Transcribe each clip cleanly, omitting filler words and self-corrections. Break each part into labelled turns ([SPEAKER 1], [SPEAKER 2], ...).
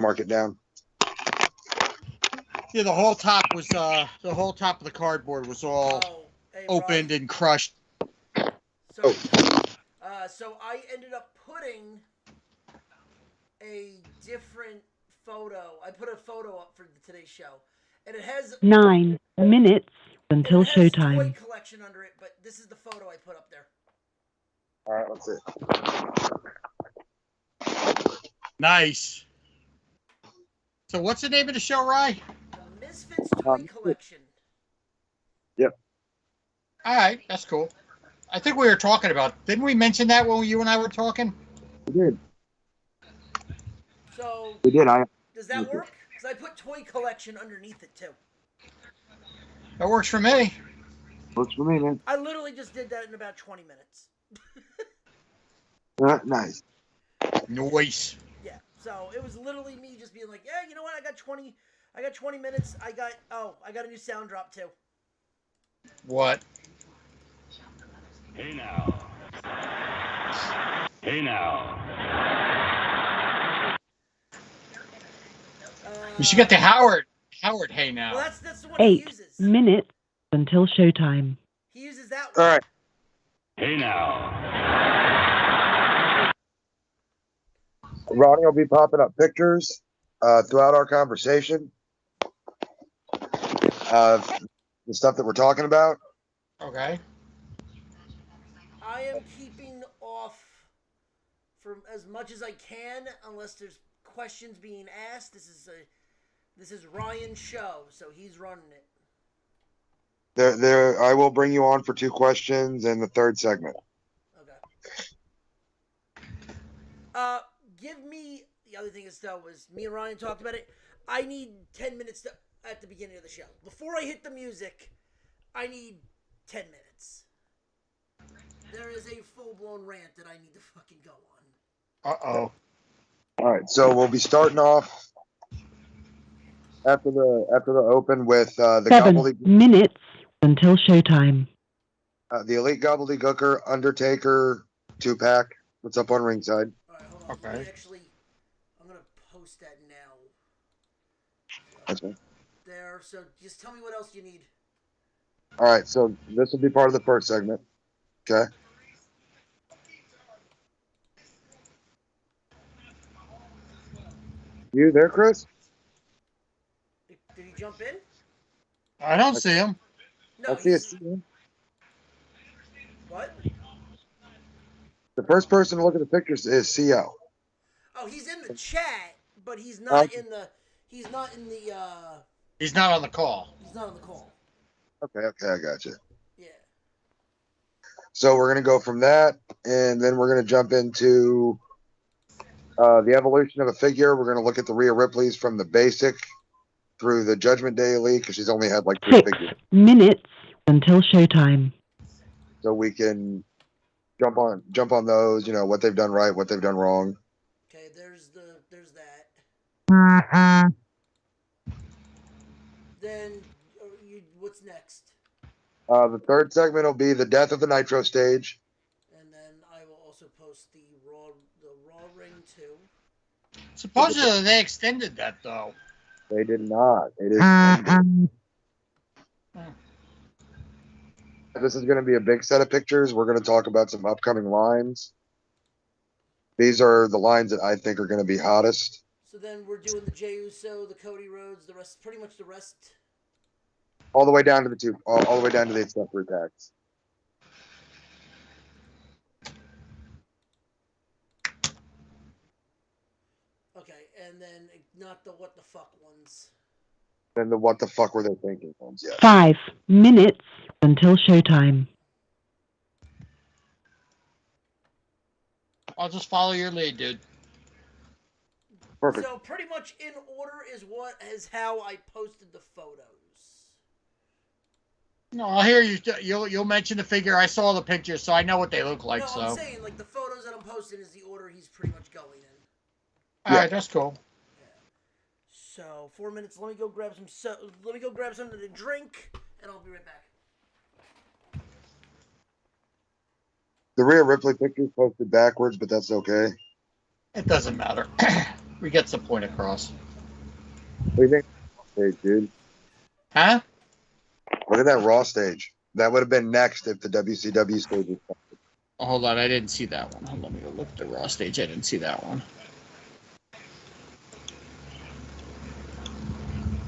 [SPEAKER 1] Mark it down.
[SPEAKER 2] Yeah, the whole top was the whole top of the cardboard was all
[SPEAKER 3] hey,
[SPEAKER 2] opened
[SPEAKER 3] Ryan.
[SPEAKER 2] and crushed.
[SPEAKER 3] So, so I ended up putting a different photo. I put a photo up for today's show, and it has
[SPEAKER 4] 9 minutes
[SPEAKER 3] and
[SPEAKER 4] until
[SPEAKER 3] it has toy
[SPEAKER 4] showtime.
[SPEAKER 3] collection under it. But this is the photo I put up there.
[SPEAKER 1] All right, let's see.
[SPEAKER 2] Nice. So what's the name of the show, Rye?
[SPEAKER 3] The Misfits toy collection.
[SPEAKER 1] Yep.
[SPEAKER 2] All right, that's cool. I think we were talking about. Didn't we mention that when you and I were talking?
[SPEAKER 1] We did.
[SPEAKER 3] So
[SPEAKER 1] We did.
[SPEAKER 3] Does that work? Because I put toy collection underneath it too.
[SPEAKER 2] That works for me.
[SPEAKER 1] Works for me, man.
[SPEAKER 3] I literally just did that in about 20 minutes.
[SPEAKER 1] Nice.
[SPEAKER 2] Noise.
[SPEAKER 3] Yeah. So it was literally me just being like, yeah, you know what? I got 20 minutes. I got a new sound drop too.
[SPEAKER 2] What?
[SPEAKER 5] Hey now. Hey now.
[SPEAKER 2] You should get the Howard Hey now.
[SPEAKER 3] Well, that's the one he
[SPEAKER 4] 8
[SPEAKER 3] uses.
[SPEAKER 4] minutes until showtime.
[SPEAKER 3] He uses that one.
[SPEAKER 1] All right.
[SPEAKER 5] Hey now.
[SPEAKER 1] Ronnie will be popping up pictures throughout our conversation. The stuff that we're talking about.
[SPEAKER 2] Okay.
[SPEAKER 3] I am keeping off from as much as I can, unless there's questions being asked. This is Ryan's show, so he's running it.
[SPEAKER 1] There. I will bring you on for 2 questions in the 3rd segment.
[SPEAKER 3] Okay. Give me the other thing is though was me and Ryan talked about it. I need 10 minutes at the beginning of the show. Before I hit the music, I need 10 minutes. There is a full-blown rant that I need to fucking go on.
[SPEAKER 2] Uh-oh.
[SPEAKER 1] All right, so we'll be starting off after the open with the
[SPEAKER 4] 7 minutes until showtime.
[SPEAKER 1] The Elite Gobbledygooker Undertaker 2-pack. What's up on ringside?
[SPEAKER 3] All right, hold on.
[SPEAKER 2] Okay.
[SPEAKER 3] I'm gonna post that now.
[SPEAKER 1] That's right.
[SPEAKER 3] There. So just tell me what else you need.
[SPEAKER 1] All right, so this will be part of the 1st segment. Okay. You there, Chris?
[SPEAKER 3] Did he jump in?
[SPEAKER 2] I don't see him.
[SPEAKER 3] No.
[SPEAKER 1] I see it.
[SPEAKER 3] What?
[SPEAKER 1] The first person to look at the pictures is CO.
[SPEAKER 3] Oh, he's in the chat, but he's not in the. He's not in the.
[SPEAKER 2] He's not on the call.
[SPEAKER 3] He's not on the call.
[SPEAKER 1] Okay, I got you.
[SPEAKER 3] Yeah.
[SPEAKER 1] So we're gonna go from that, and then we're gonna jump into the evolution of a figure. We're gonna look at the Rhea Ripley's from the basic through the Judgment Day Elite because she's only had like 3
[SPEAKER 4] 6
[SPEAKER 1] figures.
[SPEAKER 4] minutes until showtime.
[SPEAKER 1] So we can jump on those. You know what they've done right, what they've done wrong.
[SPEAKER 3] Okay, there's that. Then what's next?
[SPEAKER 1] The 3rd segment will be the death of the Nitro stage.
[SPEAKER 3] And then I will also post the Raw ring too.
[SPEAKER 2] Supposedly they extended that though.
[SPEAKER 1] They did not. It is. This is going to be a big set of pictures. We're going to talk about some upcoming lines. These are the lines that I think are going to be hottest.
[SPEAKER 3] So then we're doing the Jey Uso, the Cody Rhodes, the rest, pretty much the rest.
[SPEAKER 1] All the way down to the all the way down to the accessory packs.
[SPEAKER 3] Okay, and then not the what the fuck ones.
[SPEAKER 1] And the what the fuck were they thinking ones? Yeah.
[SPEAKER 4] 5 minutes until showtime.
[SPEAKER 2] I'll just follow your lead, dude.
[SPEAKER 1] Perfect.
[SPEAKER 3] So pretty much in order is how I posted the photos.
[SPEAKER 2] No, I'll hear you. You'll mention the figure. I saw the pictures, so I know what they look like.
[SPEAKER 3] No,
[SPEAKER 2] so
[SPEAKER 3] I'm saying like the photos that I'm posting is the order he's pretty much going in.
[SPEAKER 2] All right, that's cool.
[SPEAKER 3] Yeah. So 4 minutes. Let me go grab something to drink, and I'll be right back.
[SPEAKER 1] The Rhea Ripley picture's posted backwards, but that's okay.
[SPEAKER 2] It doesn't matter. We get the point across.
[SPEAKER 1] What do you think? Hey, dude.
[SPEAKER 2] Huh?
[SPEAKER 1] Look at that Raw stage. That would have been next if the WCW stage was.
[SPEAKER 2] Oh, hold on, I didn't see that one. Hold on, let me go look at the Raw stage. I didn't see that one. I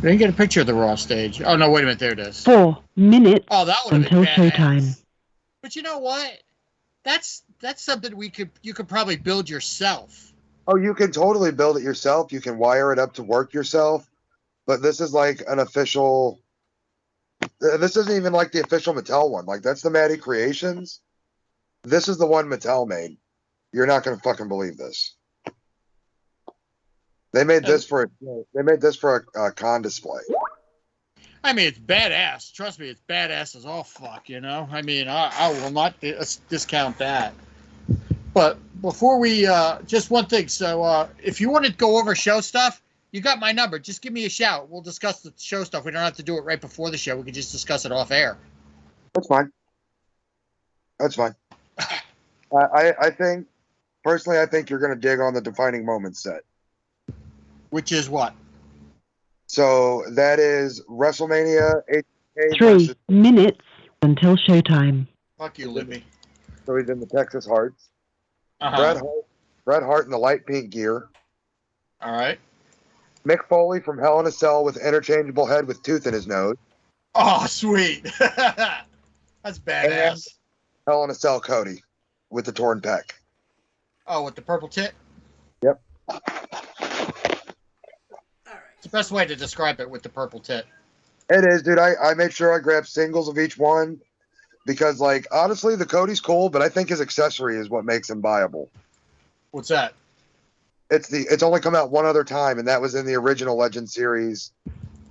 [SPEAKER 2] didn't get a picture of the Raw stage. Oh, no, wait a minute. There it is.
[SPEAKER 4] 4 minutes
[SPEAKER 2] Oh, that would have been
[SPEAKER 4] until
[SPEAKER 2] badass.
[SPEAKER 4] showtime.
[SPEAKER 2] But you know what? That's something you could probably build yourself.
[SPEAKER 1] Oh, you can totally build it yourself. You can wire it up to work yourself. But this is like an official. This isn't even like the official Mattel one. Like, that's the Matty Creations. This is the one Mattel made. You're not going to fucking believe this. They made this for a con display.
[SPEAKER 2] I mean, it's badass. Trust me, it's badass as all fuck, you know? I mean, I will not discount that. But before we, just one thing. So if you want to go over show stuff, you got my number. Just give me a shout. We'll discuss the show stuff. We don't have to do it right before the show. We can just discuss it off air.
[SPEAKER 1] That's fine. That's fine. I think, personally, I think you're going to dig on the Defining Moments set.
[SPEAKER 2] Which is what?
[SPEAKER 1] So that is WrestleMania 8K
[SPEAKER 4] 3 minutes until showtime.
[SPEAKER 2] Fuck you, Libby.
[SPEAKER 1] So he's in the Texas Hearts.
[SPEAKER 2] Uh-huh.
[SPEAKER 1] Bret Hart in the light pink gear.
[SPEAKER 2] All right.
[SPEAKER 1] Mick Foley from Hell in a Cell with interchangeable head with tooth in his nose.
[SPEAKER 2] Oh, sweet. That's badass.
[SPEAKER 1] And Hell in a Cell Cody with the torn pec.
[SPEAKER 2] Oh, with the purple tit?
[SPEAKER 1] Yep.
[SPEAKER 3] All right.
[SPEAKER 2] It's the best way to describe it, with the purple tit.
[SPEAKER 1] It is, dude. I made sure I grabbed singles of each one because, like, honestly, the Cody's cool, but I think his accessory is what makes him viable.
[SPEAKER 2] What's that?
[SPEAKER 1] It's only come out one other time, and that was in the original Legend series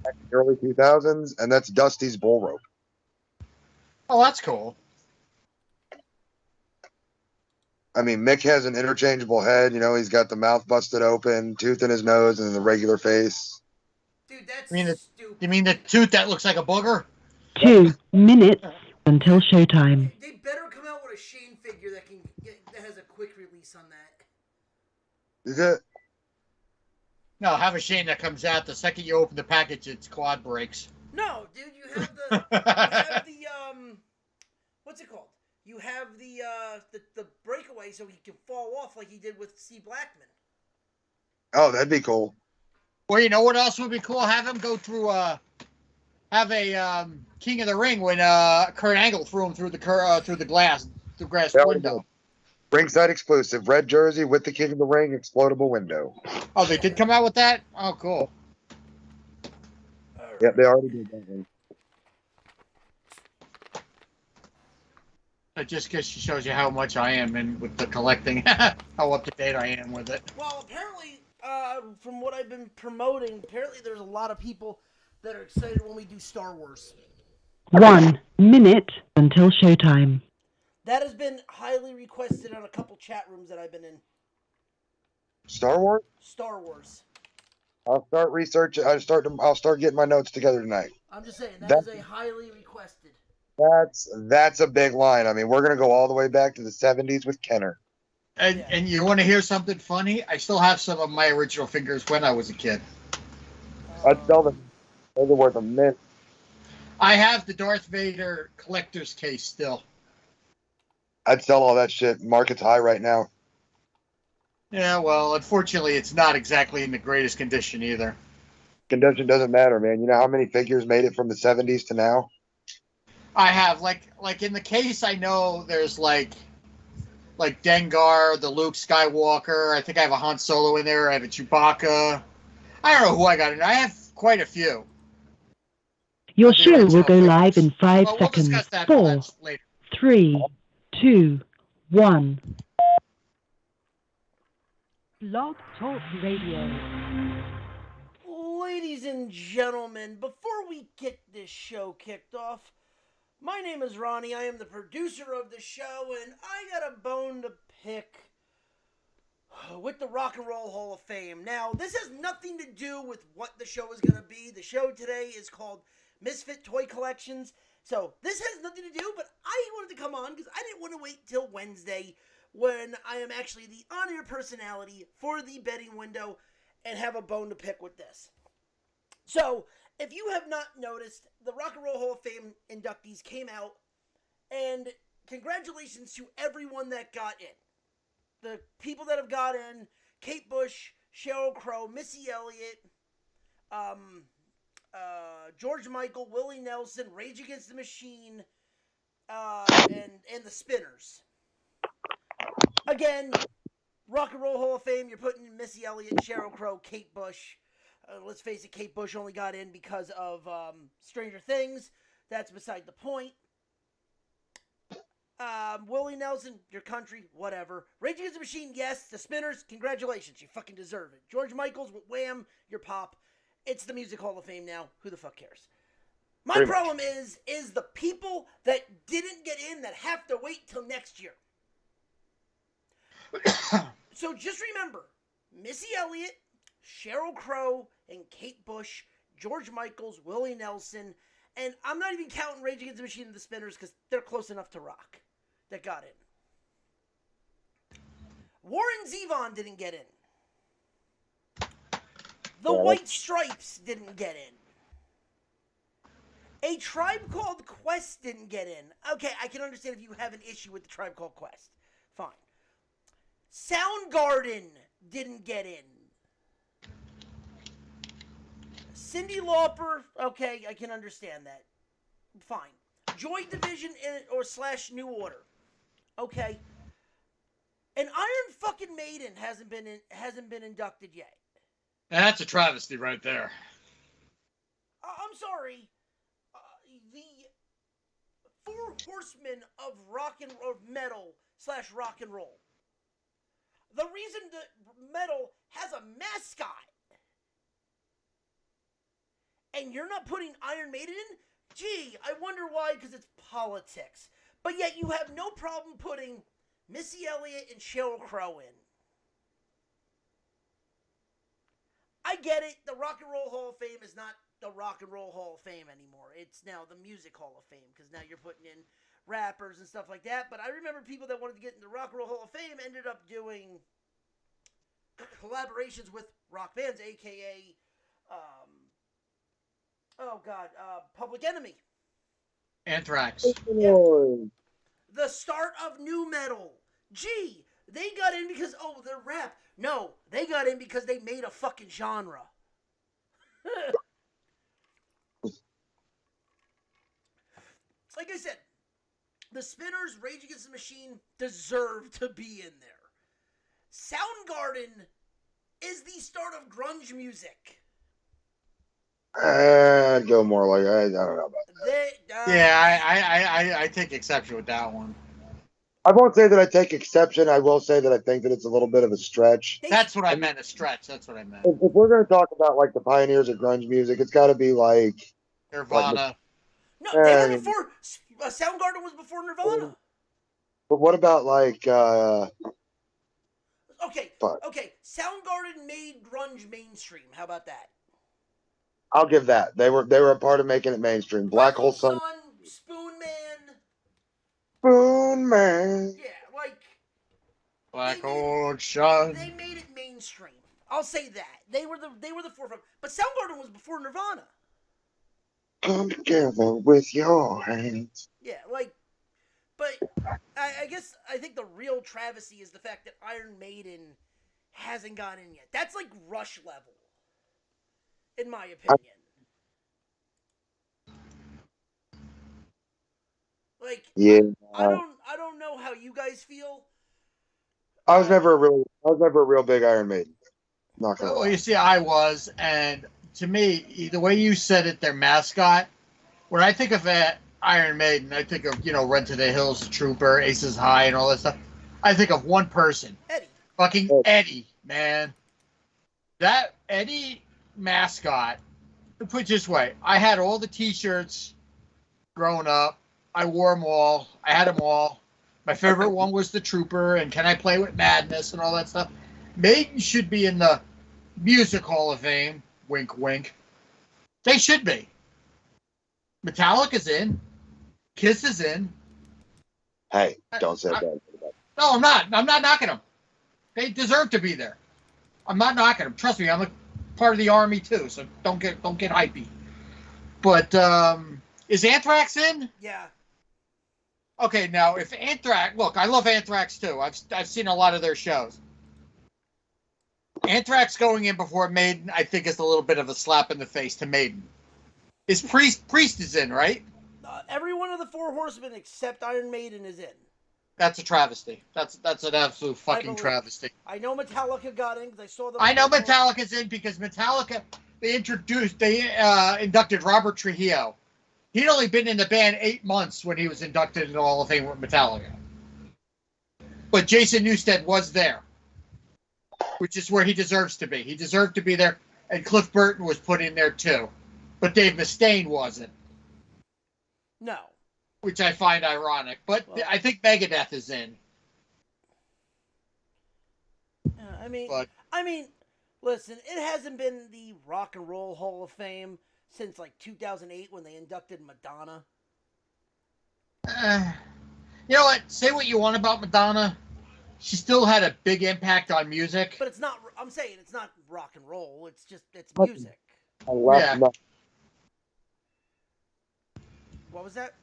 [SPEAKER 1] back in the early 2000s, and that's Dusty's bull rope.
[SPEAKER 2] Oh, that's cool.
[SPEAKER 1] I mean, Mick has an interchangeable head. You know, he's got the mouth busted open, tooth in his nose, and the regular face.
[SPEAKER 3] Dude, that's stupid.
[SPEAKER 2] You mean the tooth that looks like a booger?
[SPEAKER 4] 2 minutes until showtime.
[SPEAKER 3] They better come out with a Shane figure that has a quick release on that.
[SPEAKER 1] Is it?
[SPEAKER 2] No, have a Shane that comes out. The second you open the package, its quad breaks.
[SPEAKER 3] No, dude, you have what's it called? You have the breakaway so he can fall off like he did with C. Blackman.
[SPEAKER 1] Oh, that'd be cool.
[SPEAKER 2] Well, you know what else would be cool? Have him go through have a King of the Ring when Kurt Angle threw him through the glass window.
[SPEAKER 1] Ringside exclusive, red jersey with the King of the Ring explodable window.
[SPEAKER 2] Oh, they did come out with that? Oh, cool.
[SPEAKER 1] Yep, they already did that one.
[SPEAKER 2] It just shows you how much I am in with the collecting, how up to date I am with it.
[SPEAKER 3] Well, apparently, from what I've been promoting, apparently there's a lot of people that are excited when we do Star Wars.
[SPEAKER 4] 1 minute until showtime.
[SPEAKER 3] That has been highly requested on a couple chat rooms that I've been in.
[SPEAKER 1] Star Wars?
[SPEAKER 3] Star Wars.
[SPEAKER 1] I'll start researching. I'll start getting my notes together tonight.
[SPEAKER 3] I'm just saying that is a highly requested.
[SPEAKER 1] That's a big line. I mean, we're gonna go all the way back to the 70s with Kenner.
[SPEAKER 2] And you want to hear something funny? I still have some of my original figures when I was a kid.
[SPEAKER 1] I'd sell them. Those are worth a mint.
[SPEAKER 2] I have the Darth Vader collector's case still.
[SPEAKER 1] I'd sell all that shit. Market's high right now.
[SPEAKER 2] Yeah, well, unfortunately, it's not exactly in the greatest condition either.
[SPEAKER 1] Condition doesn't matter, man. You know how many figures made it from the 70s to now?
[SPEAKER 2] I have like in the case. I know there's like Dengar, the Luke Skywalker. I think I have a Han Solo in there. I have a Chewbacca. I don't know who I got in. I have quite a few.
[SPEAKER 4] Your show will go live in 5
[SPEAKER 2] We'll
[SPEAKER 4] seconds.
[SPEAKER 2] discuss that
[SPEAKER 4] 4,
[SPEAKER 2] later.
[SPEAKER 4] 3, 2, 1. Blog Talk Radio.
[SPEAKER 3] Ladies and gentlemen, before we get this show kicked off, my name is Ronnie. I am the producer of the show, and I got a bone to pick with the Rock and Roll Hall of Fame. Now, this has nothing to do with what the show is going to be. The show today is called Misfit Toy Collections. So, this has nothing to do, but I wanted to come on because I didn't want to wait till Wednesday when I am actually the on-air personality for the betting window. and have a bone to pick with this. So, if you have not noticed, the Rock and Roll Hall of Fame inductees came out, and congratulations to everyone that got in. The people that have got in: Kate Bush, Sheryl Crow, Missy Elliott, George Michael, Willie Nelson, Rage Against the Machine, and the Spinners. Again, Rock and Roll Hall of Fame, you're putting in Missy Elliott, Sheryl Crow, Kate Bush. Let's face it, Kate Bush only got in because of Stranger Things. That's beside the point. Willie Nelson, your country, whatever. Rage Against the Machine, yes. The Spinners, congratulations. You fucking deserve it. George Michaels with Wham, your pop. It's the Music Hall of Fame now. Who the fuck cares? My problem is the people that didn't get in that have to wait till next year. So just remember, Missy Elliott, Sheryl Crow, and Kate Bush, George Michaels, Willie Nelson, and I'm not even counting Rage Against the Machine and the Spinners because they're close enough to rock that got in. Warren Zevon didn't get in. The White Stripes didn't get in. A Tribe Called Quest didn't get in. Okay, I can understand if you have an issue with the Tribe Called Quest. Fine. Soundgarden didn't get in. Cyndi Lauper, okay, I can understand that. Fine. Joy Division or / New Order. Okay. And Iron fucking Maiden hasn't been inducted yet.
[SPEAKER 2] That's a travesty right there.
[SPEAKER 3] I'm sorry. The Four Horsemen of rock and roll, metal / rock and roll. The reason that metal has a mascot, and you're not putting Iron Maiden in? Gee, I wonder why, because it's politics. But yet you have no problem putting Missy Elliott and Sheryl Crow in. I get it. The Rock and Roll Hall of Fame is not the Rock and Roll Hall of Fame anymore. It's now the Music Hall of Fame, because now you're putting in rappers and stuff like that. But I remember people that wanted to get into the Rock and Roll Hall of Fame ended up doing collaborations with rock bands, a.k.a. Public Enemy.
[SPEAKER 2] Anthrax.
[SPEAKER 3] Yeah. The start of nu metal. Gee, they got in because, they're rap. No, they got in because they made a fucking genre. Like I said, the Spinners, Rage Against the Machine, deserve to be in there. Soundgarden is the start of grunge music.
[SPEAKER 1] I'd go more like, I don't know about that.
[SPEAKER 2] I take exception with that one.
[SPEAKER 1] I won't say that I take exception. I will say that I think that it's a little bit of a stretch.
[SPEAKER 2] That's what I meant, a stretch. That's what I meant.
[SPEAKER 1] If we're going to talk about like the pioneers of grunge music, it's got to be like
[SPEAKER 2] Nirvana.
[SPEAKER 3] No, they were before. Soundgarden was before Nirvana.
[SPEAKER 1] But what about like?
[SPEAKER 3] Okay. Soundgarden made grunge mainstream. How about that?
[SPEAKER 1] I'll give that. They were a part of making it mainstream. Black Hole Sun,
[SPEAKER 3] Spoon Man.
[SPEAKER 1] Spoon Man.
[SPEAKER 3] Yeah, like
[SPEAKER 2] Black Hole Sun.
[SPEAKER 3] They made it mainstream. I'll say that. They were the forefront. But Soundgarden was before Nirvana.
[SPEAKER 1] Come together with your hands.
[SPEAKER 3] Yeah, but I think the real travesty is the fact that Iron Maiden hasn't gone in yet. That's like Rush level, in my opinion. I don't know how you guys feel.
[SPEAKER 1] I was never a real big Iron Maiden. Not gonna lie.
[SPEAKER 2] Well, you see, I was, and to me, the way you said it, their mascot. When I think of Iron Maiden, I think of Run to the Hills, Trooper, Aces High, and all that stuff. I think of one person,
[SPEAKER 3] Eddie.
[SPEAKER 2] Fucking Eddie, man. That Eddie mascot. To put it this way, I had all the T-shirts growing up. I wore them all. I had them all. My favorite one was the Trooper and Can I Play with Madness and all that stuff. Maiden should be in the Music Hall of Fame. Wink, wink. They should be. Metallica's in. Kiss is in.
[SPEAKER 1] Hey, don't say that.
[SPEAKER 2] No, I'm not. I'm not knocking them. They deserve to be there. I'm not knocking them. Trust me, I'm a part of the army too, so don't get hypey. But is Anthrax in?
[SPEAKER 3] Yeah.
[SPEAKER 2] Okay, now if Anthrax, look, I love Anthrax too. I've seen a lot of their shows. Anthrax going in before Maiden, I think, is a little bit of a slap in the face to Maiden. Is Priest is in, right?
[SPEAKER 3] Every one of the Four Horsemen except Iron Maiden is in.
[SPEAKER 2] That's a travesty. That's an absolute fucking travesty.
[SPEAKER 3] I know Metallica got in because I saw them.
[SPEAKER 2] I know Metallica's in because Metallica, they inducted Robert Trujillo. He'd only been in the band 8 months when he was inducted into the Hall of Fame with Metallica. But Jason Newsted was there, which is where he deserves to be. He deserved to be there, and Cliff Burton was put in there too. But Dave Mustaine wasn't.
[SPEAKER 3] No.
[SPEAKER 2] Which I find ironic. But well, I think Megadeth is in.
[SPEAKER 3] I mean, listen, it hasn't been the Rock and Roll Hall of Fame since like 2008 when they inducted Madonna.
[SPEAKER 2] You know what? Say what you want about Madonna. She still had a big impact on music.
[SPEAKER 3] But it's not, I'm saying it's not rock and roll. It's just, it's music.
[SPEAKER 1] Yeah.
[SPEAKER 3] What was that?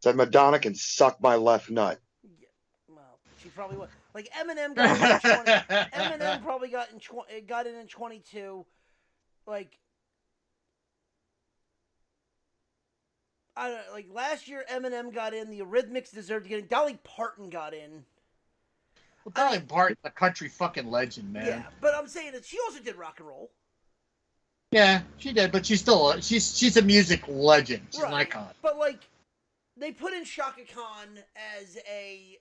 [SPEAKER 1] Said Madonna can suck my left nut.
[SPEAKER 3] Yeah, well, she probably would. Like Eminem got in 20, Eminem probably got in 22. Like, I don't know, like last year Eminem got in. The Eurythmics deserved to get in. Dolly Parton got in.
[SPEAKER 2] Well, Dolly Parton's a country fucking legend, man.
[SPEAKER 3] Yeah, but I'm saying that she also did rock and roll.
[SPEAKER 2] Yeah, she did, but she's still she's a music legend. She's an icon.
[SPEAKER 3] But like, they put in Shaka Khan as a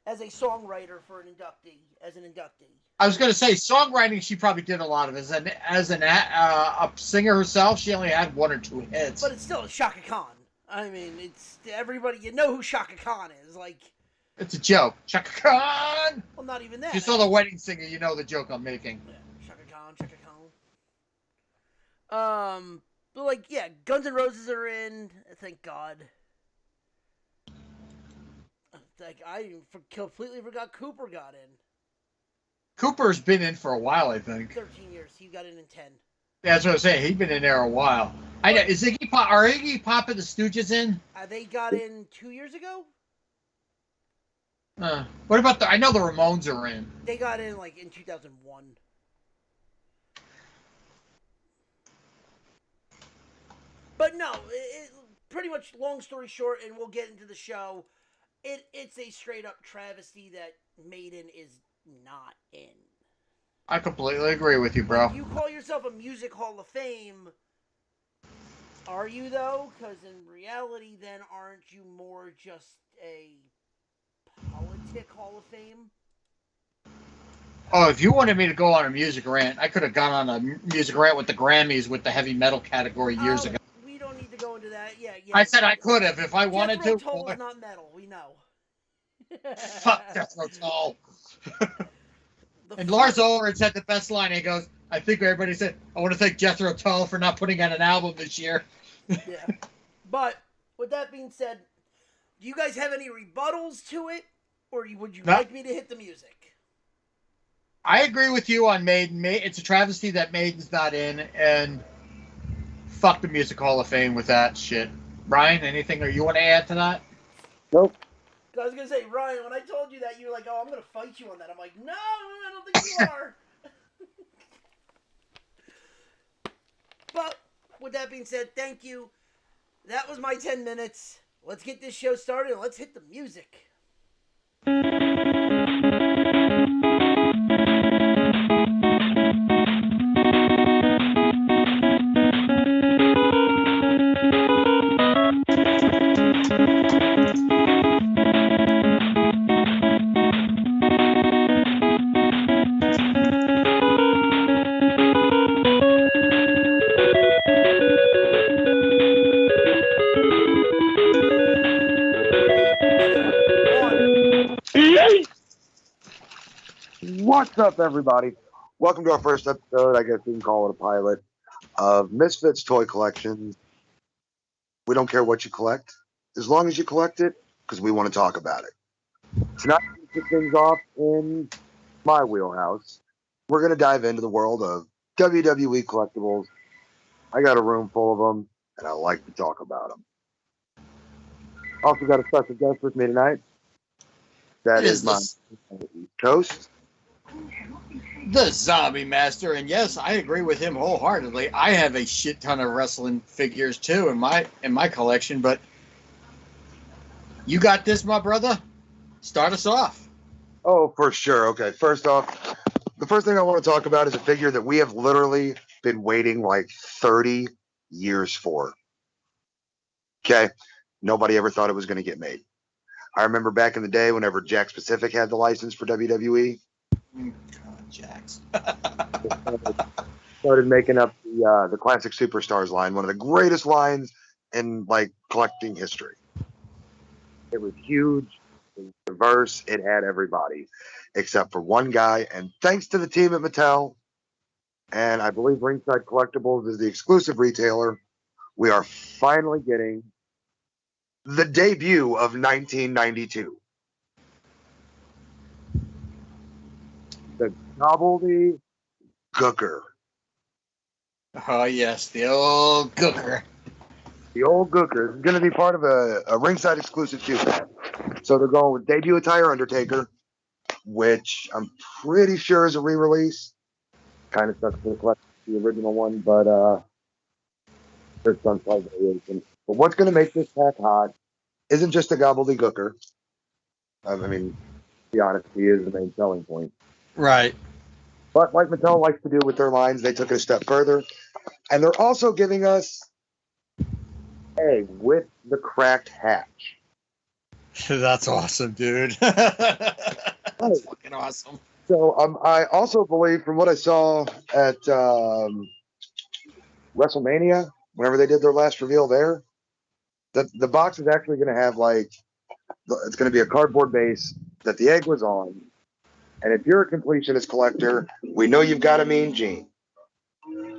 [SPEAKER 3] songwriter for an inductee.
[SPEAKER 2] I was gonna say songwriting. She probably did a lot of it. As a singer herself, she only had 1 or 2 hits.
[SPEAKER 3] But it's still Shaka Khan. I mean, it's everybody. You know who Shaka Khan is. Like,
[SPEAKER 2] it's a joke. Shaka Khan.
[SPEAKER 3] Well, not even that.
[SPEAKER 2] You saw The Wedding Singer. You know the joke I'm making.
[SPEAKER 3] Yeah. Shaka Khan. But like, yeah, Guns N' Roses are in. Thank God. Like, I completely forgot Cooper got in.
[SPEAKER 2] Cooper's been in for a while, I think.
[SPEAKER 3] 13 years. He got in 10.
[SPEAKER 2] Yeah, that's what I'm saying. He's been in there a while. I know. Is Iggy Pop? Are Iggy Pop and the Stooges in?
[SPEAKER 3] They got in 2 years ago.
[SPEAKER 2] What about I know the Ramones are in.
[SPEAKER 3] They got in like in 2001. But no, pretty much. Long story short, and we'll get into the show. It's a straight up travesty that Maiden is not in.
[SPEAKER 2] I completely agree with you, bro.
[SPEAKER 3] You call yourself a Music Hall of Fame. Are you though? Because in reality, then aren't you more just a politic Hall of Fame?
[SPEAKER 2] Oh, if you wanted me to go on a music rant, I could have gone on a music rant with the Grammys with the heavy metal category years ago.
[SPEAKER 3] We don't need to go into that. Yeah.
[SPEAKER 2] I said I could have if I wanted to.
[SPEAKER 3] Jethro Tull is not metal. We know.
[SPEAKER 2] Fuck Jethro Tull. And Lars Ulrich had the best line. He goes, I think everybody said, I want to thank Jethro Tull for not putting out an album this year.
[SPEAKER 3] Yeah. But with that being said, do you guys have any rebuttals to it? Or would you like me to hit the music?
[SPEAKER 2] I agree with you on Maiden. It's a travesty that Maiden's not in, and fuck the Music Hall of Fame with that shit. Ryan, anything you want to add to that?
[SPEAKER 1] Nope.
[SPEAKER 3] I was going to say, Ryan, when I told you that, you were like, oh, I'm going to fight you on that. I'm like, no, I don't think you are. But with that being said, thank you. That was my 10 minutes. Let's get this show started and let's hit the music.
[SPEAKER 1] What's up, everybody? Welcome to our first episode, I guess we can call it a pilot, of Misfits Toy Collections. We don't care what you collect, as long as you collect it, because we want to talk about it. Tonight, we kick things off in my wheelhouse. We're going to dive into the world of WWE collectibles. I got a room full of them, and I like to talk about them. Also got a special guest with me tonight. That
[SPEAKER 2] It
[SPEAKER 1] is my
[SPEAKER 2] this,
[SPEAKER 1] East Coast.
[SPEAKER 2] the Zombie Master, and yes, I agree with him wholeheartedly. I have a shit ton of wrestling figures too in my collection, but you got this, my brother. Start us off.
[SPEAKER 1] Oh, for sure. Okay, first off, the first thing I want to talk about is a figure that we have literally been waiting like 30 years for. Okay, nobody ever thought it was going to get made. I remember back in the day whenever Jack Pacific had the license for WWE.
[SPEAKER 2] God, Jax.
[SPEAKER 1] Started making up the classic superstars line, one of the greatest lines in like collecting history. It was huge, it was diverse, it had everybody except for one guy, and thanks to the team at Mattel, and I believe Ringside Collectibles is the exclusive retailer, we are finally getting the debut of 1992. The Gobbledy Gooker.
[SPEAKER 2] Oh yes, the old Gooker.
[SPEAKER 1] The old Gooker is going to be part of a ringside exclusive too. So they're going with debut attire Undertaker, which I'm pretty sure is a re-release. Kind of sucks to collect the original one, but there's some slight variation. But what's going to make this pack hot isn't just the gobbledygooker. I mean, to be honest, he is the main selling point.
[SPEAKER 2] Right.
[SPEAKER 1] But like Mattel likes to do with their lines, they took it a step further. And they're also giving us egg with the cracked hatch.
[SPEAKER 2] That's awesome, dude. That's fucking awesome.
[SPEAKER 1] So I also believe, from what I saw at WrestleMania, whenever they did their last reveal there, that the box is actually going to have it's going to be a cardboard base that the egg was on. And if you're a completionist collector, we know you've got a Mean Gene.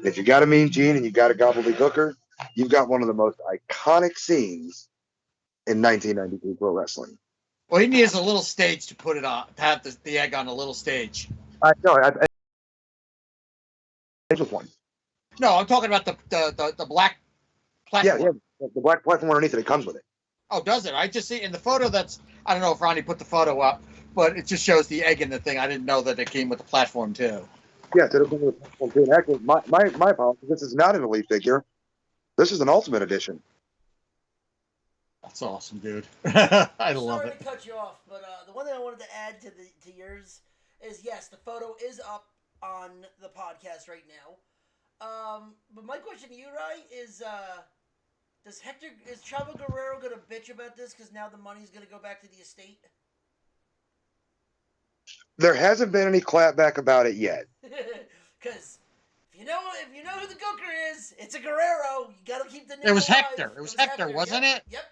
[SPEAKER 1] If you got a Mean Gene and you got a gobbledygooker, you've got one of the most iconic scenes in 1992 pro wrestling.
[SPEAKER 2] Well, he needs a little stage to put it on, to have the egg on a little stage.
[SPEAKER 1] I know. I just one.
[SPEAKER 2] No, I'm talking about the black platform.
[SPEAKER 1] Yeah. The black platform underneath it comes with it.
[SPEAKER 2] Oh, does it? I just see in the photo I don't know if Ronnie put the photo up, but it just shows the egg in the thing. I didn't know that it came with the platform too.
[SPEAKER 1] Yes, it'll come with the platform too. And actually, my apologies. This is not an Elite figure. This is an Ultimate Edition.
[SPEAKER 2] That's awesome, dude. I love
[SPEAKER 3] Sorry
[SPEAKER 2] it.
[SPEAKER 3] to cut you off, but the one thing I wanted to add to yours is, yes, the photo is up on the podcast right now. But my question to you, Rai, is is Chavo Guerrero gonna bitch about this because now the money's gonna go back to the estate?
[SPEAKER 1] There hasn't been any clapback about it yet.
[SPEAKER 3] Because if you know who the Gooker is, it's a Guerrero. You gotta keep the name
[SPEAKER 2] It was
[SPEAKER 3] alive.
[SPEAKER 2] Hector. It was Hector, wasn't it?
[SPEAKER 3] Yep.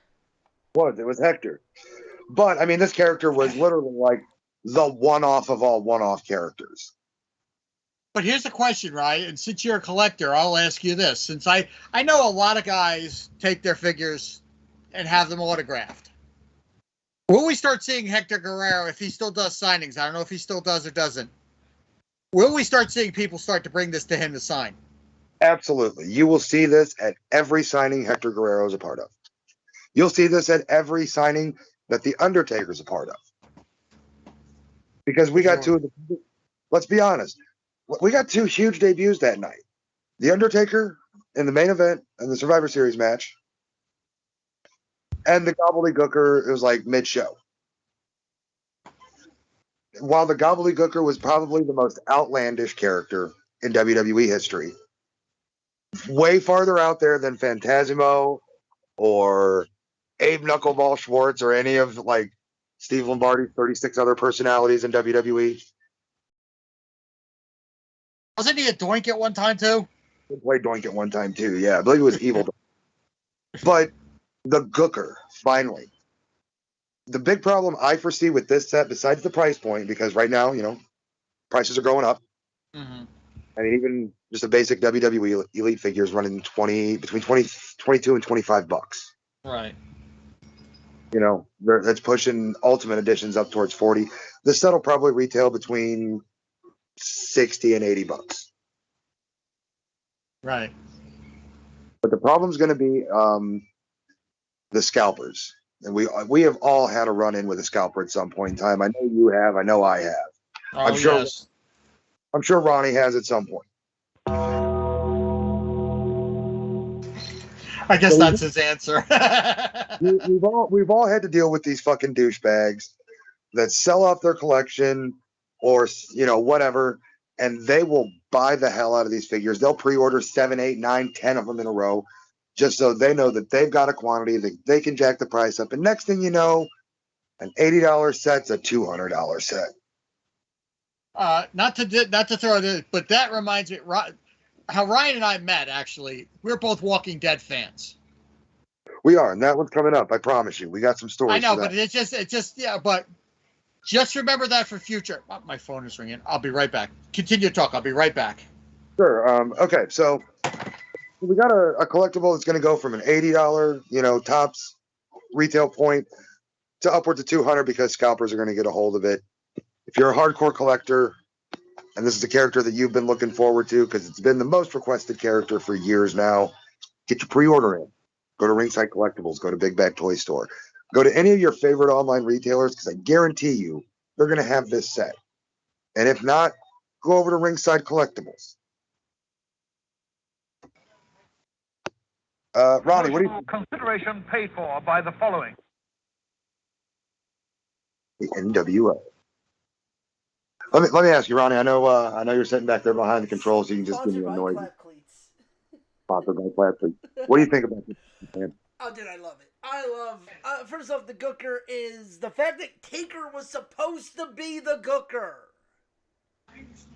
[SPEAKER 1] It was Hector. But I mean, this character was literally like the one-off of all one-off characters.
[SPEAKER 2] But here's the question, right? And since you're a collector, I'll ask you this. Since I know a lot of guys take their figures and have them autographed. Will we start seeing Hector Guerrero, if he still does signings? I don't know if he still does or doesn't. Will we start seeing people start to bring this to him to sign?
[SPEAKER 1] Absolutely. You will see this at every signing Hector Guerrero is a part of. You'll see this at every signing that The Undertaker's a part of. Because we got let's be honest, we got two huge debuts that night. The Undertaker in the main event and the Survivor Series match. And the Gobbledygooker, it was like mid-show. While the Gobbledygooker was probably the most outlandish character in WWE history, way farther out there than Phantasmo or Abe Knuckleball Schwartz or any of like Steve Lombardi's 36 other personalities in WWE.
[SPEAKER 2] Wasn't he a doink at one time too?
[SPEAKER 1] He played Doink at one time too. Yeah, I believe it was Evil. But the Gooker, finally. The big problem I foresee with this set, besides the price point, because right now, prices are going up.
[SPEAKER 2] Mm-hmm.
[SPEAKER 1] I mean, even just a basic WWE Elite figure is running between 22 and $25.
[SPEAKER 2] Right.
[SPEAKER 1] That's pushing Ultimate Editions up towards 40. This set will probably retail between 60 and 80 bucks.
[SPEAKER 2] Right.
[SPEAKER 1] But the problem's going to be the scalpers. And we have all had a run in with a scalper at some point in time. I know you have. I know I have.
[SPEAKER 2] Oh,
[SPEAKER 1] I'm sure.
[SPEAKER 2] yes.
[SPEAKER 1] I'm sure Ronnie has at some point.
[SPEAKER 2] I guess that's his answer.
[SPEAKER 1] we've all had to deal with these fucking douchebags that sell off their collection or whatever, and they will buy the hell out of these figures. They'll pre-order 7, 8, 9, 10 of them in a row just so they know that they've got a quantity that they can jack the price up. And next thing you know, an $80 set's a $200 set.
[SPEAKER 2] Not to throw this, but that reminds me how Ryan and I met. Actually, we're both Walking Dead fans.
[SPEAKER 1] We are, and that one's coming up. I promise you, we got some stories.
[SPEAKER 2] I know, but it's just yeah. But just remember that for future. Oh, my phone is ringing. I'll be right back. Continue to talk. I'll be right back.
[SPEAKER 1] Sure. Okay, so we got a collectible that's going to go from an $80, tops retail point to upwards of $200 because scalpers are going to get a hold of it. If you're a hardcore collector, and this is a character that you've been looking forward to because it's been the most requested character for years now, get your pre-order in. Go to Ringside Collectibles. Go to Big Bad Toy Store. Go to any of your favorite online retailers because I guarantee you they're going to have this set. And if not, go over to Ringside Collectibles. Ronnie, what do you
[SPEAKER 6] consideration paid for by the following?
[SPEAKER 1] The NWO. Let me ask you, Ronnie. I know you're sitting back there behind the controls, so you can just give me a noise. Sponsored by Clap Cleats. What do you think about this, man?
[SPEAKER 3] Oh, dude, I love it. I love. First off, the Gooker is the fact that Taker was supposed to be the Gooker.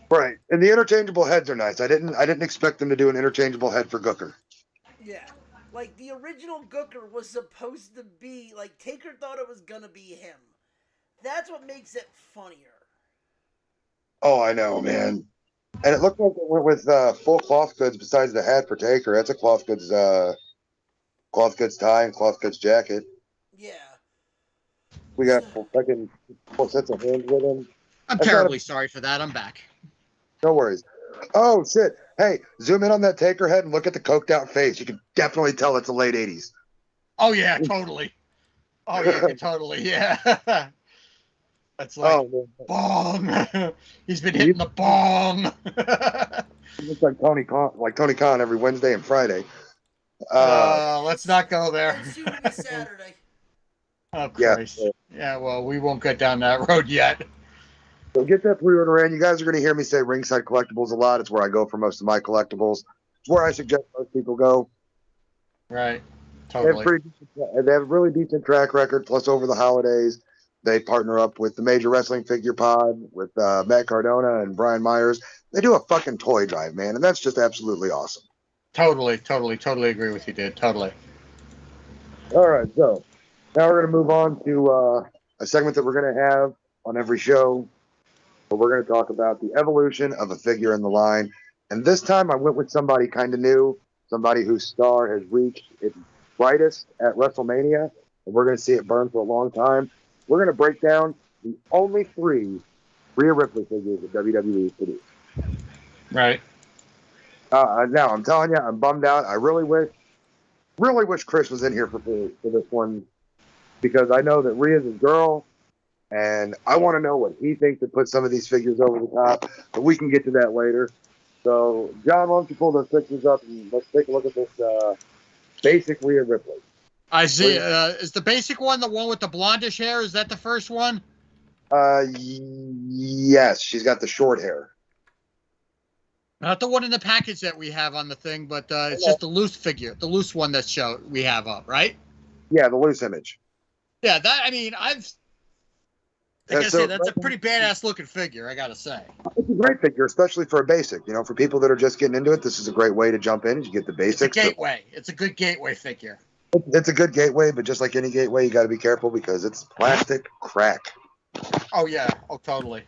[SPEAKER 1] Right, and the interchangeable heads are nice. I didn't expect them to do an interchangeable head for Gooker.
[SPEAKER 3] Yeah, like the original Gooker was supposed to be like Taker thought it was gonna be him. That's what makes it funnier.
[SPEAKER 1] Oh, I know, man. And it looked like they went with full cloth goods besides the hat for Taker. That's a cloth goods tie and cloth goods jacket.
[SPEAKER 3] Yeah.
[SPEAKER 1] We got full sets of hands with him.
[SPEAKER 2] I'm terribly sorry for that. I'm back.
[SPEAKER 1] No worries. Oh, shit. Hey, zoom in on that Taker head and look at the coked out face. You can definitely tell it's the late 80s.
[SPEAKER 2] Oh, yeah, totally. Oh, yeah, tototally, yeah. That's like, bong. He's been hitting the bong.
[SPEAKER 1] He looks like Tony Khan every Wednesday and Friday.
[SPEAKER 2] Let's not go there.
[SPEAKER 3] And soon to be Saturday.
[SPEAKER 2] Oh, Christ. Yeah, well, we won't get down that road yet.
[SPEAKER 1] So get that pre-order in. You guys are going to hear me say Ringside Collectibles a lot. It's where I go for most of my collectibles. It's where I suggest most people go.
[SPEAKER 2] Right. Totally.
[SPEAKER 1] They have a really decent track record. Plus, over the holidays, they partner up with the Major Wrestling Figure Pod with Matt Cardona and Brian Myers. They do a fucking toy drive, man, and that's just absolutely awesome.
[SPEAKER 2] Totally agree with you, dude. Totally.
[SPEAKER 1] All right, so now we're going to move on to a segment that we're going to have on every show. But we're going to talk about the evolution of a figure in the line. And this time I went with somebody kind of new, somebody whose star has reached its brightest at WrestleMania. And we're going to see it burn for a long time. We're going to break down the only 3 Rhea Ripley figures that WWE produced.
[SPEAKER 2] Right.
[SPEAKER 1] Now, I'm telling you, I'm bummed out. I really wish Chris was in here for this one because I know that Rhea's a girl. And I want to know what he thinks to put some of these figures over the top, but we can get to that later. So, John, why don't you pull those pictures up and let's take a look at this basic Rhea Ripley.
[SPEAKER 2] I see. Is the basic one the one with the blondish hair? Is that the first one?
[SPEAKER 1] Yes, she's got the short hair.
[SPEAKER 2] Not the one in the package that we have on the thing, but it's just the loose figure, the loose one that we have up, right?
[SPEAKER 1] Yeah, the loose image.
[SPEAKER 2] Yeah, that's a pretty badass looking figure, I gotta say.
[SPEAKER 1] It's a great figure, especially for a basic. For people that are just getting into it, this is a great way to jump in. You get the basics.
[SPEAKER 2] It's a gateway. It's a good gateway figure.
[SPEAKER 1] It's a good gateway, but just like any gateway, you got to be careful because it's plastic crack.
[SPEAKER 2] Oh, yeah. Oh, totally.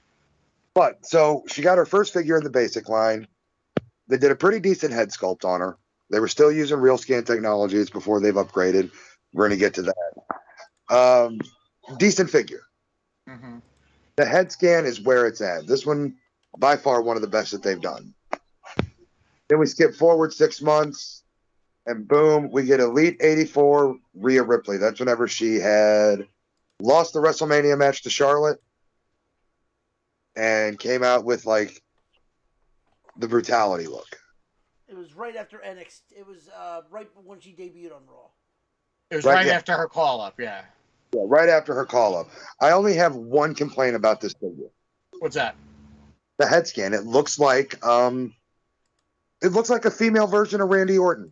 [SPEAKER 1] But, so, she got her first figure in the basic line. They did a pretty decent head sculpt on her. They were still using real scan technologies before they've upgraded. We're going to get to that. Decent figure.
[SPEAKER 2] Mm-hmm.
[SPEAKER 1] The head scan is where it's at. This one, by far, one of the best that they've done. Then we skip forward 6 months, and boom, we get Elite 84 Rhea Ripley. That's whenever she had lost the WrestleMania match to Charlotte and came out with like the brutality look.
[SPEAKER 3] It was right after NXT. It was right when she debuted on Raw.
[SPEAKER 2] It was
[SPEAKER 1] Right,
[SPEAKER 2] right
[SPEAKER 1] yeah.
[SPEAKER 2] after her call up. Yeah.
[SPEAKER 1] Yeah, right after her call up. I only have one complaint about this figure.
[SPEAKER 2] What's that?
[SPEAKER 1] The head scan. It looks like a female version of Randy Orton.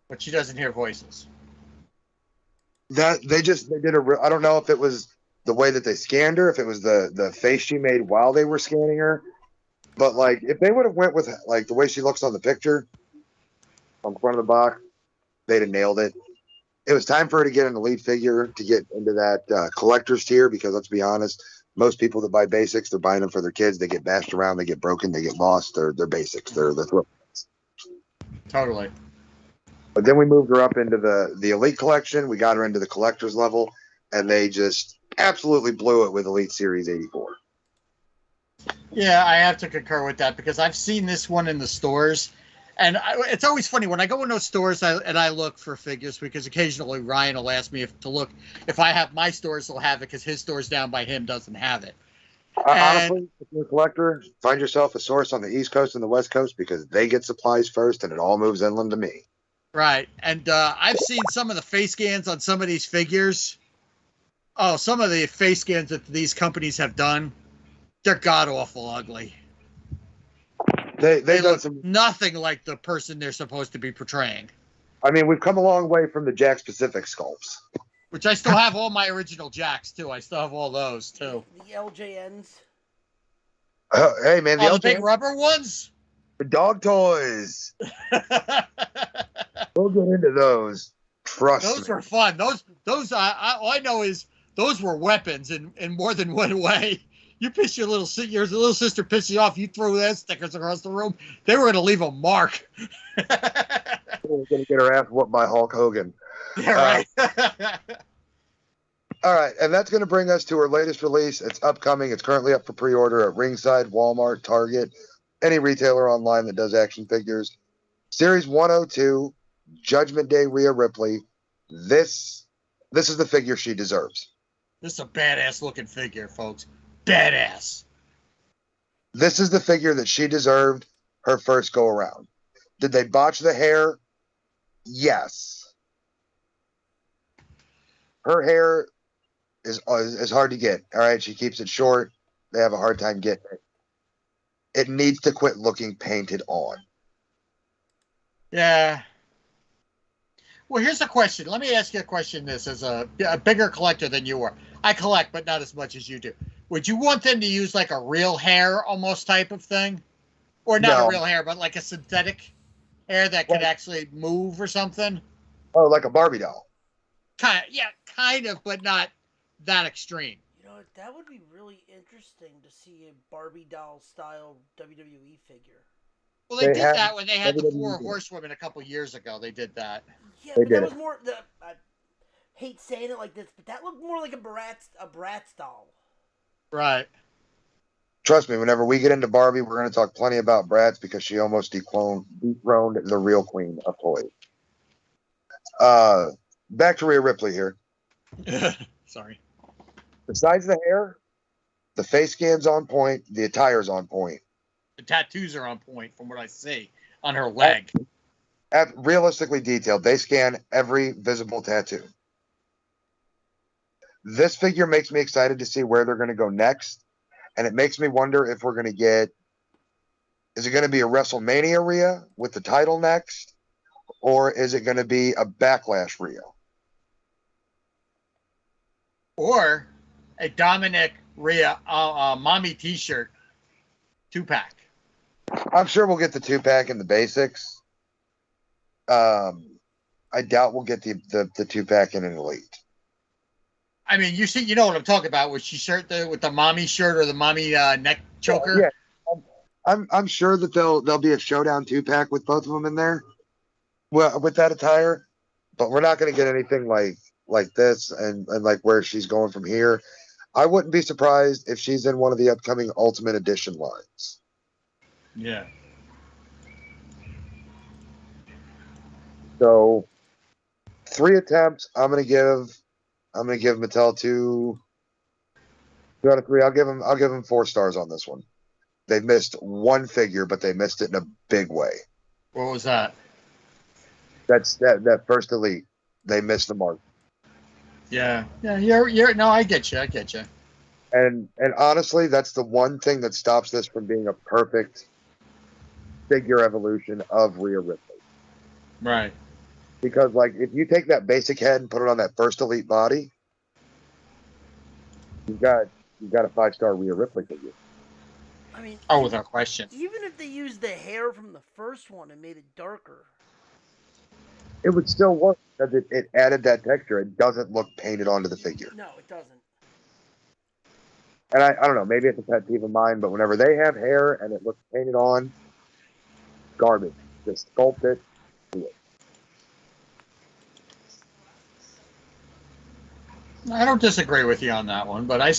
[SPEAKER 2] But she doesn't hear voices.
[SPEAKER 1] That they did I don't know if it was the way that they scanned her, if it was the face she made while they were scanning her. But like if they would have went with like the way she looks on the picture on the front of the box, they'd have nailed it. It was time for her to get an elite figure to get into that collector's tier, because let's be honest, most people that buy basics, they're buying them for their kids. They get bashed around, they get broken, they get lost. They're basics. They're throw.
[SPEAKER 2] Totally.
[SPEAKER 1] But then we moved her up into the elite collection. We got her into the collector's level, and they just absolutely blew it with Elite Series 84.
[SPEAKER 2] Yeah, I have to concur with that, because I've seen this one in the stores. And it's always funny when I go in those stores and I look for figures, because occasionally Ryan will ask me if I have my stores, he'll have it, because his store's down by him doesn't have it.
[SPEAKER 1] Honestly, if you're a collector, find yourself a source on the East Coast and the West Coast, because they get supplies first and it all moves inland to me.
[SPEAKER 2] Right. And I've seen some of the face scans on some of these figures. Oh, some of the face scans that these companies have done, they're god-awful ugly.
[SPEAKER 1] They
[SPEAKER 2] They
[SPEAKER 1] done
[SPEAKER 2] look
[SPEAKER 1] some.
[SPEAKER 2] nothing like the person they're supposed to be portraying.
[SPEAKER 1] I mean, we've come a long way from the Jack Specific sculpts.
[SPEAKER 2] Which I still have all my original Jacks, too. I still have all those, too.
[SPEAKER 3] The LJNs.
[SPEAKER 1] Hey, man,
[SPEAKER 2] The big rubber ones?
[SPEAKER 1] the dog toys. We'll get into those. Trust
[SPEAKER 2] Those
[SPEAKER 1] me.
[SPEAKER 2] were fun. Those. All I know is those were weapons in more than one way. You piss your little sister pisses you off. You throw those stickers across the room. They were going to leave a mark.
[SPEAKER 1] We're going to get her ass whooped by Hulk Hogan.
[SPEAKER 2] Yeah, right.
[SPEAKER 1] All right, and that's going to bring us to her latest release. It's upcoming. It's currently up for pre-order at Ringside, Walmart, Target, any retailer online that does action figures. Series 102, Judgment Day Rhea Ripley. This is the figure she deserves.
[SPEAKER 2] This is a badass looking figure, folks. Badass.
[SPEAKER 1] This is the figure that she deserved her first go around. Did they botch the hair? Yes. Her hair is hard to get. All right, she keeps it short. They have a hard time getting it. It needs to quit looking painted on.
[SPEAKER 2] Yeah. Well, here's a question. Let me ask you a question. This as a bigger collector than you are. I collect, but not as much as you do. Would you want them to use like a real hair almost type of thing? Or not
[SPEAKER 1] No.
[SPEAKER 2] a real hair, but like a synthetic hair that could actually move or something?
[SPEAKER 1] Oh, like a Barbie doll.
[SPEAKER 2] Kind of, but not that extreme.
[SPEAKER 3] You know, that would be really interesting to see a Barbie doll style WWE figure.
[SPEAKER 2] Well, they
[SPEAKER 1] They
[SPEAKER 2] did
[SPEAKER 1] have-
[SPEAKER 2] that when they had the
[SPEAKER 1] WWE
[SPEAKER 2] 4
[SPEAKER 1] did.
[SPEAKER 2] horsewomen a couple years ago. They did that.
[SPEAKER 3] Yeah,
[SPEAKER 1] They
[SPEAKER 3] but that
[SPEAKER 1] did
[SPEAKER 3] was more I hate saying it like this, but that looked more like a Bratz doll.
[SPEAKER 2] Right.
[SPEAKER 1] Trust me, whenever we get into Barbie, we're going to talk plenty about Bratz, because she almost dethroned the real queen of toys. Back to Rhea Ripley here.
[SPEAKER 2] Sorry.
[SPEAKER 1] Besides the hair, the face scan's on point, the attire's on point.
[SPEAKER 2] The tattoos are on point from what I see on her leg.
[SPEAKER 1] Realistically detailed. They scan every visible tattoo. This figure makes me excited to see where they're going to go next. And it makes me wonder if we're going to get, is it going to be a WrestleMania Rhea with the title next? Or is it going to be a Backlash Rhea?
[SPEAKER 2] Or a Dominic Rhea mommy t-shirt 2-pack.
[SPEAKER 1] I'm sure we'll get the 2-pack in the basics. I doubt we'll get the 2-pack in an elite.
[SPEAKER 2] I mean, you know what I'm talking about with with the mommy shirt or the mommy neck choker.
[SPEAKER 1] Yeah, I'm sure that there'll be a showdown 2-pack with both of them in there. Well, with that attire, but we're not going to get anything like this and like where she's going from here. I wouldn't be surprised if she's in one of the upcoming Ultimate Edition lines.
[SPEAKER 2] Yeah.
[SPEAKER 1] So 3 attempts. I'm gonna give Mattel 2 out of 3. I'll give them 4 stars on this one. They missed one figure, but they missed it in a big way.
[SPEAKER 2] What was that?
[SPEAKER 1] That's that first Elite. They missed the mark.
[SPEAKER 2] Yeah. You're no, I get you.
[SPEAKER 1] And honestly, that's the one thing that stops this from being a perfect figure evolution of Rhea Ripley.
[SPEAKER 2] Right.
[SPEAKER 1] Because like if you take that basic head and put it on that first Elite body, you've got a 5-star Rhea Ripley figure.
[SPEAKER 3] I mean,
[SPEAKER 2] Oh, without question.
[SPEAKER 3] even if they used the hair from the first one and made it darker,
[SPEAKER 1] It would still work because it added that texture. It doesn't look painted onto the figure.
[SPEAKER 3] no, it doesn't.
[SPEAKER 1] And I don't know, maybe it's a pet peeve of mine, but whenever they have hair and it looks painted on, garbage. Just sculpt it, do it.
[SPEAKER 2] I don't disagree with you on that one, but I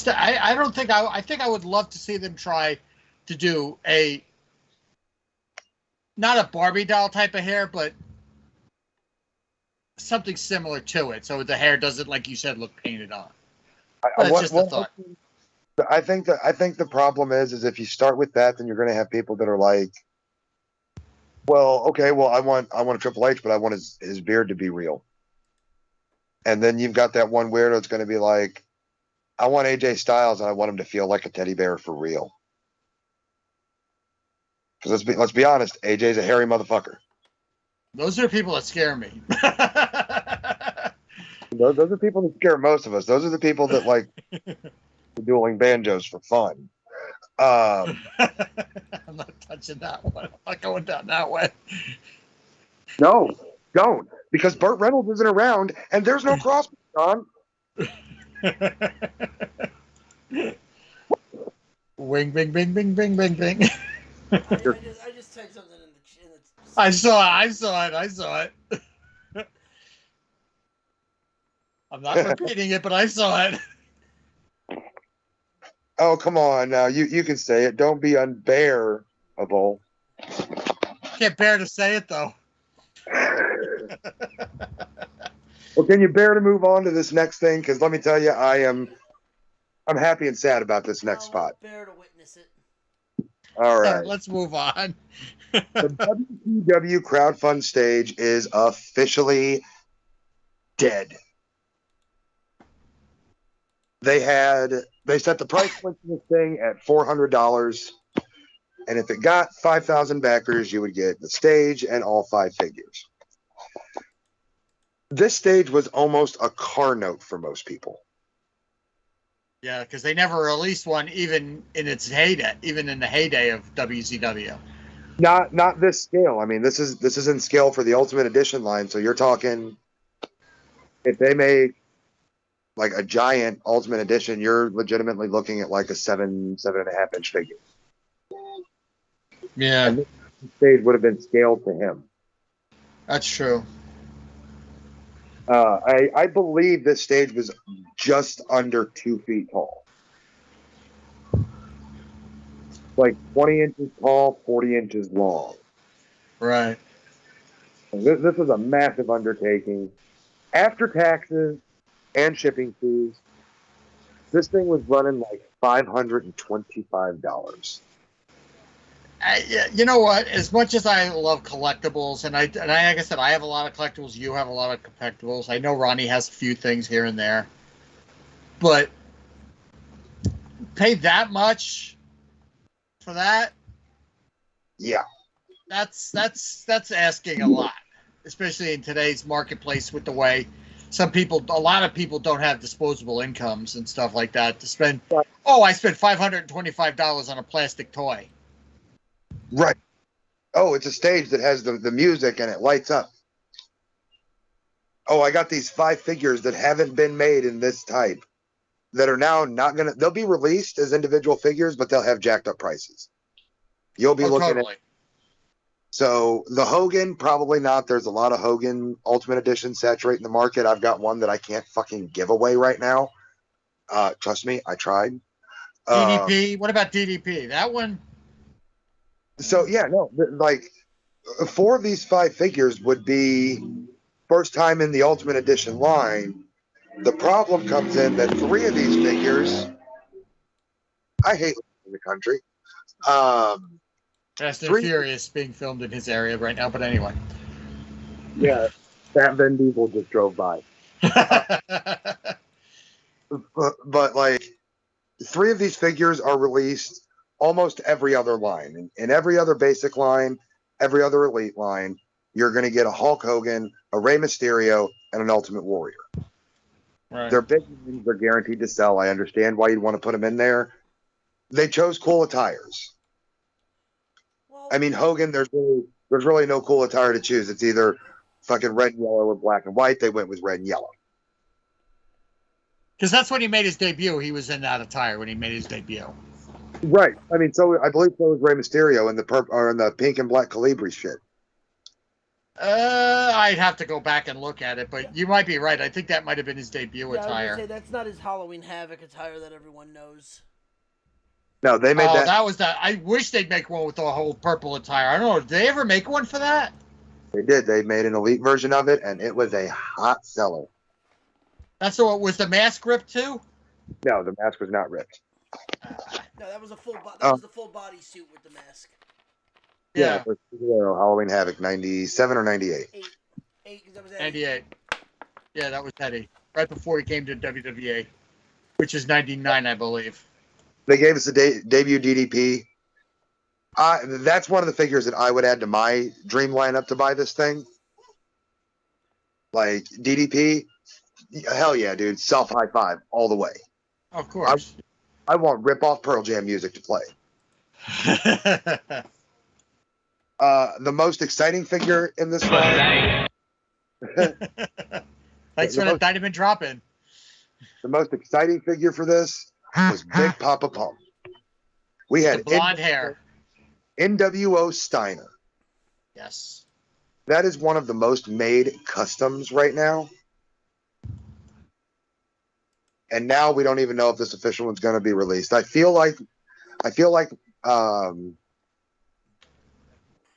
[SPEAKER 2] don't think I think I would love to see them try to do not a Barbie doll type of hair, but something similar to it, so the hair doesn't, like you said, look painted on. But it's just a thought.
[SPEAKER 1] I think the problem is if you start with that, then you're going to have people that are like, well, okay, well, I want a Triple H, but I want his beard to be real. And then you've got that one weirdo that's going to be like, I want AJ Styles and I want him to feel like a teddy bear for real. Because let's be honest, AJ's a hairy motherfucker.
[SPEAKER 2] Those are people that scare me.
[SPEAKER 1] Those are people that scare most of us. Those are the people that like dueling banjos for fun.
[SPEAKER 2] I'm not touching that one. I'm not going down that way.
[SPEAKER 1] No, don't. Because Burt Reynolds isn't around and there's no cross on.
[SPEAKER 2] Wing, bing, bing, bing, bing, bing, bing.
[SPEAKER 3] I just typed something in the.
[SPEAKER 2] I saw it. I'm not repeating it, but I saw it.
[SPEAKER 1] Oh, come on now. You can say it. Don't be unbearable.
[SPEAKER 2] Can't bear to say it, though.
[SPEAKER 1] Well, can you bear to move on to this next thing? Because let me tell you, I'm happy and sad about this next spot.
[SPEAKER 3] Bear to witness it.
[SPEAKER 1] All right.
[SPEAKER 2] Let's move on.
[SPEAKER 1] The WCW crowdfund stage is officially dead. They set the price point for this thing at $400, and if it got 5,000 backers, you would get the stage and all 5 figures. This stage was almost a car note for most people.
[SPEAKER 2] Yeah, because they never released one, even in its heyday, even in the heyday of WCW.
[SPEAKER 1] Not this scale. I mean, this is in scale for the Ultimate Edition line. So you're talking, if they make like a giant Ultimate Edition, you're legitimately looking at like a 7.5 inch figure.
[SPEAKER 2] Yeah,
[SPEAKER 1] and this stage would have been scaled to him.
[SPEAKER 2] That's true.
[SPEAKER 1] I believe this stage was just under 2 feet tall. Like 20 inches tall, 40 inches long.
[SPEAKER 2] Right.
[SPEAKER 1] This was a massive undertaking. After taxes and shipping fees, this thing was running like $525.
[SPEAKER 2] You know what? As much as I love collectibles, and like I said, I have a lot of collectibles. You have a lot of collectibles. I know Ronnie has a few things here and there, but pay that much for that?
[SPEAKER 1] Yeah,
[SPEAKER 2] that's asking a lot, especially in today's marketplace with the way a lot of people don't have disposable incomes and stuff like that to spend. Oh, I spent $525 on a plastic toy.
[SPEAKER 1] Right. Oh, it's a stage that has the music and it lights up. Oh, I got these 5 figures that haven't been made in this type that are now not going to, they'll be released as individual figures, but they'll have jacked up prices. You'll be looking
[SPEAKER 2] totally.
[SPEAKER 1] So the Hogan, probably not. There's a lot of Hogan Ultimate Edition saturating the market. I've got one that I can't fucking give away right now. Trust me, I tried.
[SPEAKER 2] DDP. What about DDP? That one.
[SPEAKER 1] So yeah, no, like 4 of these 5 figures would be first time in the Ultimate Edition line. The problem comes in that 3 of these figures, I hate living in the country.
[SPEAKER 2] Fast and
[SPEAKER 1] 3,
[SPEAKER 2] Furious being filmed in his area right now. But anyway.
[SPEAKER 1] yeah, that Vin Diesel just drove by. But like 3 of these figures are released almost every other line. In every other basic line, every other elite line, you're going to get a Hulk Hogan, a Rey Mysterio, and an Ultimate Warrior.
[SPEAKER 2] Right.
[SPEAKER 1] They're big things. They're guaranteed to sell. I understand why you'd want to put them in there. They chose cool attires.
[SPEAKER 3] Well,
[SPEAKER 1] I mean, Hogan, there's really no cool attire to choose. It's either fucking red and yellow or black and white. They went with red and yellow.
[SPEAKER 2] Because that's when he made his debut. He was in that attire when he made his debut.
[SPEAKER 1] Right. I mean, so I believe so was Rey Mysterio in the pink and black Calibri shit.
[SPEAKER 2] I'd have to go back and look at it, but you might be right. I think that might have been his debut
[SPEAKER 3] yeah, I was
[SPEAKER 2] attire.
[SPEAKER 3] gonna say, that's not his Halloween Havoc attire that everyone knows.
[SPEAKER 1] No, they made that.
[SPEAKER 2] That was that. I wish they'd make one with the whole purple attire. I don't know. Did they ever make one for that?
[SPEAKER 1] They did. They made an elite version of it, and it was a hot seller.
[SPEAKER 2] That's what was the mask ripped too?
[SPEAKER 1] No, the mask was not ripped.
[SPEAKER 3] No, that was a that was the full body suit with the mask.
[SPEAKER 2] Yeah.
[SPEAKER 1] For Halloween Havoc, 97 or 98.
[SPEAKER 3] Eight, because that was Eddie.
[SPEAKER 2] 98. Yeah, that was Eddie. Right before he came to WWE, which is 99, I believe.
[SPEAKER 1] They gave us a debut DDP. That's one of the figures that I would add to my dream lineup to buy this thing. Like DDP, hell yeah, dude. Self high five all the way.
[SPEAKER 2] Of course.
[SPEAKER 1] I want rip off Pearl Jam music to play. The most exciting figure in this line.
[SPEAKER 2] Thanks for that Diamond drop in.
[SPEAKER 1] The most exciting figure for this was Big Papa Pump. We had
[SPEAKER 2] the blonde hair.
[SPEAKER 1] NWO Steiner.
[SPEAKER 2] Yes.
[SPEAKER 1] That is one of the most made customs right now. And now we don't even know if this official one's going to be released. I feel like the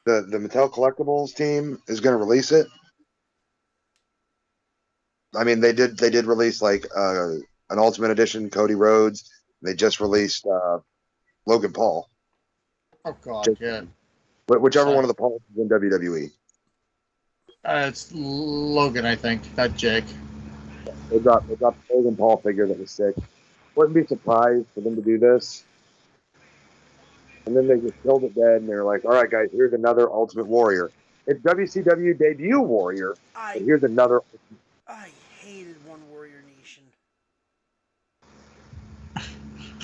[SPEAKER 1] Mattel Collectibles team is going to release it. I mean, they did release like an Ultimate Edition Cody Rhodes. They just released Logan Paul.
[SPEAKER 2] Oh God, yeah.
[SPEAKER 1] Whichever one of the Pauls is in WWE.
[SPEAKER 2] It's Logan, I think, not Jake.
[SPEAKER 1] They dropped the Logan Paul figure that was sick. Wouldn't be surprised for them to do this. And then they just killed it dead, and they're like, all right, guys, here's another Ultimate Warrior. It's WCW debut Warrior, but here's another.
[SPEAKER 3] I hated One Warrior Nation.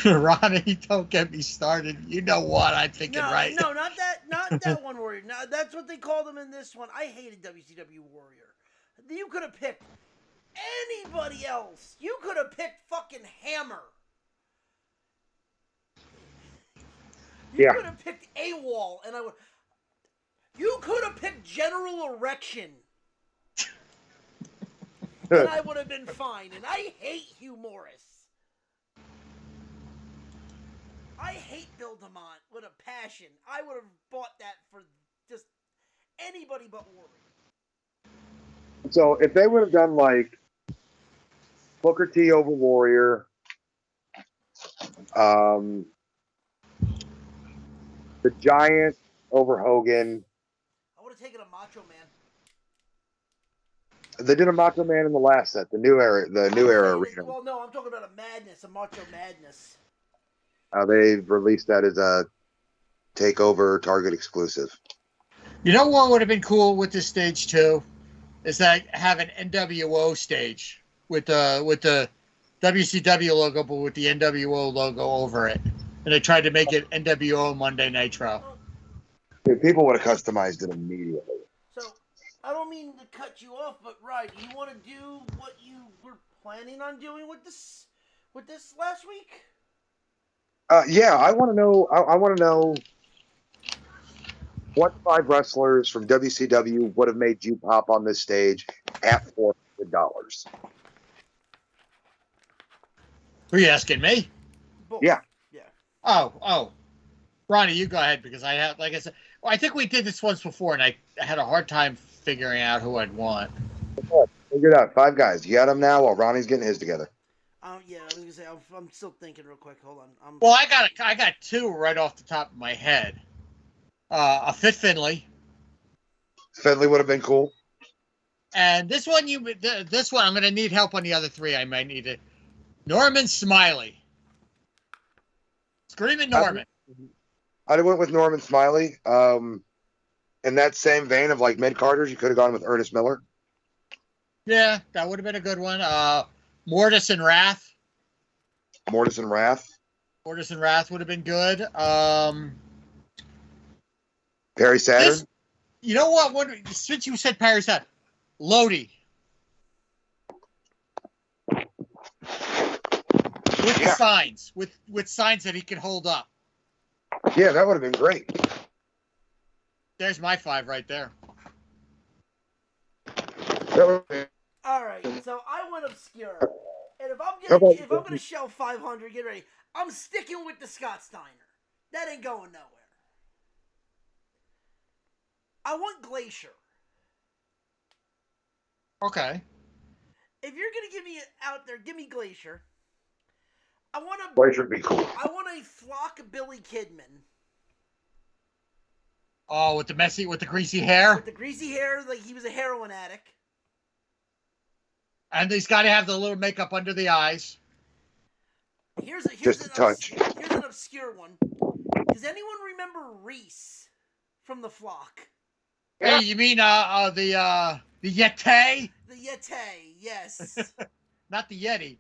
[SPEAKER 2] Ronnie, don't get me started. You know what I'm thinking, right?
[SPEAKER 3] No, not that One Warrior. No, that's what they called him in this one. I hated WCW Warrior. You could have picked anybody else. You could have picked fucking Hammer. You could have picked AWOL, and I would. You could have picked General Erection, and I would have been fine. And I hate Hugh Morris. I hate Bill DeMont with a passion. I would have bought that for just anybody but Warrior.
[SPEAKER 1] So if they would have done like Booker T over Warrior, the Giant over Hogan.
[SPEAKER 3] I would have taken a Macho Man.
[SPEAKER 1] They did a Macho Man in the last set, the new era arena.
[SPEAKER 3] Well, no, I'm talking about a Macho Madness.
[SPEAKER 1] They've released that as a takeover Target exclusive.
[SPEAKER 2] You know what would have been cool with this stage too? Is that have an NWO stage with the WCW logo, but with the NWO logo over it. And they tried to make it NWO Monday Nitro.
[SPEAKER 1] Dude, people would have customized it immediately.
[SPEAKER 3] So, I don't mean to cut you off, but Ryan, you want to do what you were planning on doing with this last week?
[SPEAKER 1] Yeah, I want to know. I want to know what 5 wrestlers from WCW would have made you pop on this stage at $400?
[SPEAKER 2] Who are you asking me?
[SPEAKER 3] Both.
[SPEAKER 1] Yeah.
[SPEAKER 3] Yeah.
[SPEAKER 2] Oh. Ronnie, you go ahead because I have, like I said, well, I think we did this once before, and I had a hard time figuring out who I'd want.
[SPEAKER 1] Figure it out. 5 guys. You got them now while Ronnie's getting his together.
[SPEAKER 3] Yeah, I was gonna say I'm still thinking real quick. Hold on.
[SPEAKER 2] Well, I got 2 right off the top of my head. A Fit Finley,
[SPEAKER 1] Finley would have been cool.
[SPEAKER 2] and this one I'm going to need help on the other 3. I might need it. Norman Smiley, Screaming Norman.
[SPEAKER 1] I went with Norman Smiley. In that same vein of like mid-carders, you could have gone with Ernest Miller.
[SPEAKER 2] Yeah, that would have been a good one. Mortis and Wrath.
[SPEAKER 1] Mortis and Wrath.
[SPEAKER 2] Mortis and Wrath would have been good.
[SPEAKER 1] Perry Saturn.
[SPEAKER 2] You know what? Since you said Perry Saturn, Lodi. With the signs, with signs that he can hold up.
[SPEAKER 1] Yeah, that would have been great.
[SPEAKER 2] There's my 5 right there.
[SPEAKER 3] All right, so I went obscure, and if I'm gonna shell 500, get ready. I'm sticking with the Scott Steiner. That ain't going nowhere. I want Glacier.
[SPEAKER 2] Okay.
[SPEAKER 3] If you're gonna give me out there, give me Glacier.
[SPEAKER 1] Glacier would be cool.
[SPEAKER 3] I want a flock Billy Kidman.
[SPEAKER 2] Oh, with the greasy hair?
[SPEAKER 3] With the greasy hair, like he was a heroin addict.
[SPEAKER 2] And he's got to have the little makeup under the eyes.
[SPEAKER 3] Here's
[SPEAKER 1] Just a touch.
[SPEAKER 3] Here's an obscure one. Does anyone remember Reese from The Flock?
[SPEAKER 2] Hey, you mean the Yeti?
[SPEAKER 3] The Yeti, yes.
[SPEAKER 2] Not the Yeti.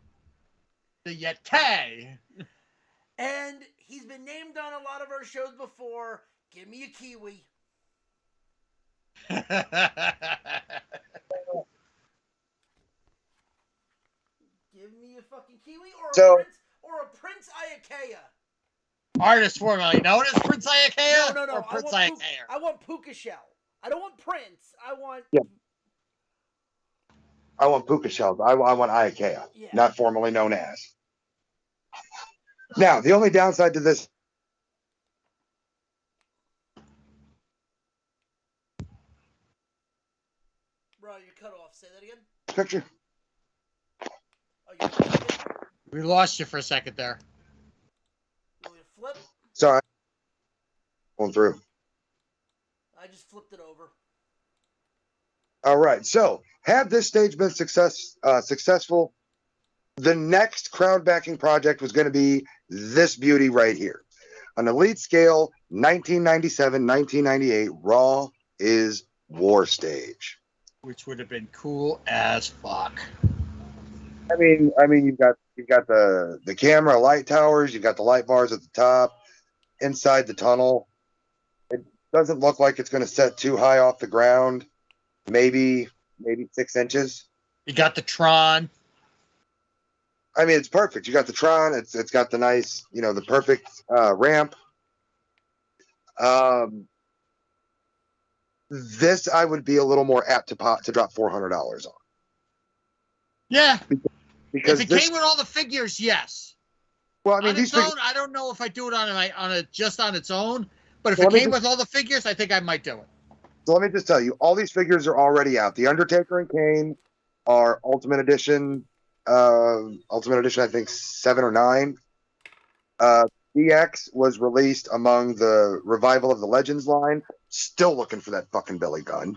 [SPEAKER 2] The Yeti.
[SPEAKER 3] And he's been named on a lot of our shows before. Give me a Kiwi. Give me a fucking Kiwi or a Prince Iakea.
[SPEAKER 2] Artist formerly known as Prince Iakea?
[SPEAKER 3] No.
[SPEAKER 2] Or Prince Iakea?
[SPEAKER 3] I want Puka Shell. I don't want Prince. I want...
[SPEAKER 1] Yeah. I want Puka Shells. I want Iakea, not formerly known as. Now, the only downside to this...
[SPEAKER 3] Bro, you're cut off. Say that again?
[SPEAKER 1] Picture?
[SPEAKER 3] Oh, you're flipping?
[SPEAKER 2] We lost you for a second there.
[SPEAKER 3] You want me to flip?
[SPEAKER 1] Sorry. Going through.
[SPEAKER 3] I just flipped it over.
[SPEAKER 1] All right. So, had this stage been successful, the next crowd backing project was going to be this beauty right here. On Elite Scale, 1997-1998, Raw is War Stage.
[SPEAKER 2] Which would have been cool as fuck.
[SPEAKER 1] I mean, you've got the camera light towers, you've got the light bars at the top, inside the tunnel. It doesn't look like it's going to set too high off the ground. Maybe 6 inches.
[SPEAKER 2] You got the Tron.
[SPEAKER 1] I mean, it's perfect. You got the Tron. It's got the nice, the perfect ramp. This I would be a little more apt to drop $400 on.
[SPEAKER 2] Yeah.
[SPEAKER 1] Because
[SPEAKER 2] if it came with all the figures, yes.
[SPEAKER 1] Well, I mean,
[SPEAKER 2] on
[SPEAKER 1] these
[SPEAKER 2] its own, I don't know if I do it just on its own. But if
[SPEAKER 1] Well,
[SPEAKER 2] it came with all the figures, I think I might do it.
[SPEAKER 1] So let me just tell you, all these figures are already out. The Undertaker and Kane are Ultimate Edition. I think 7 or 9. DX was released among the Revival of the Legends line. Still looking for that fucking Billy Gunn.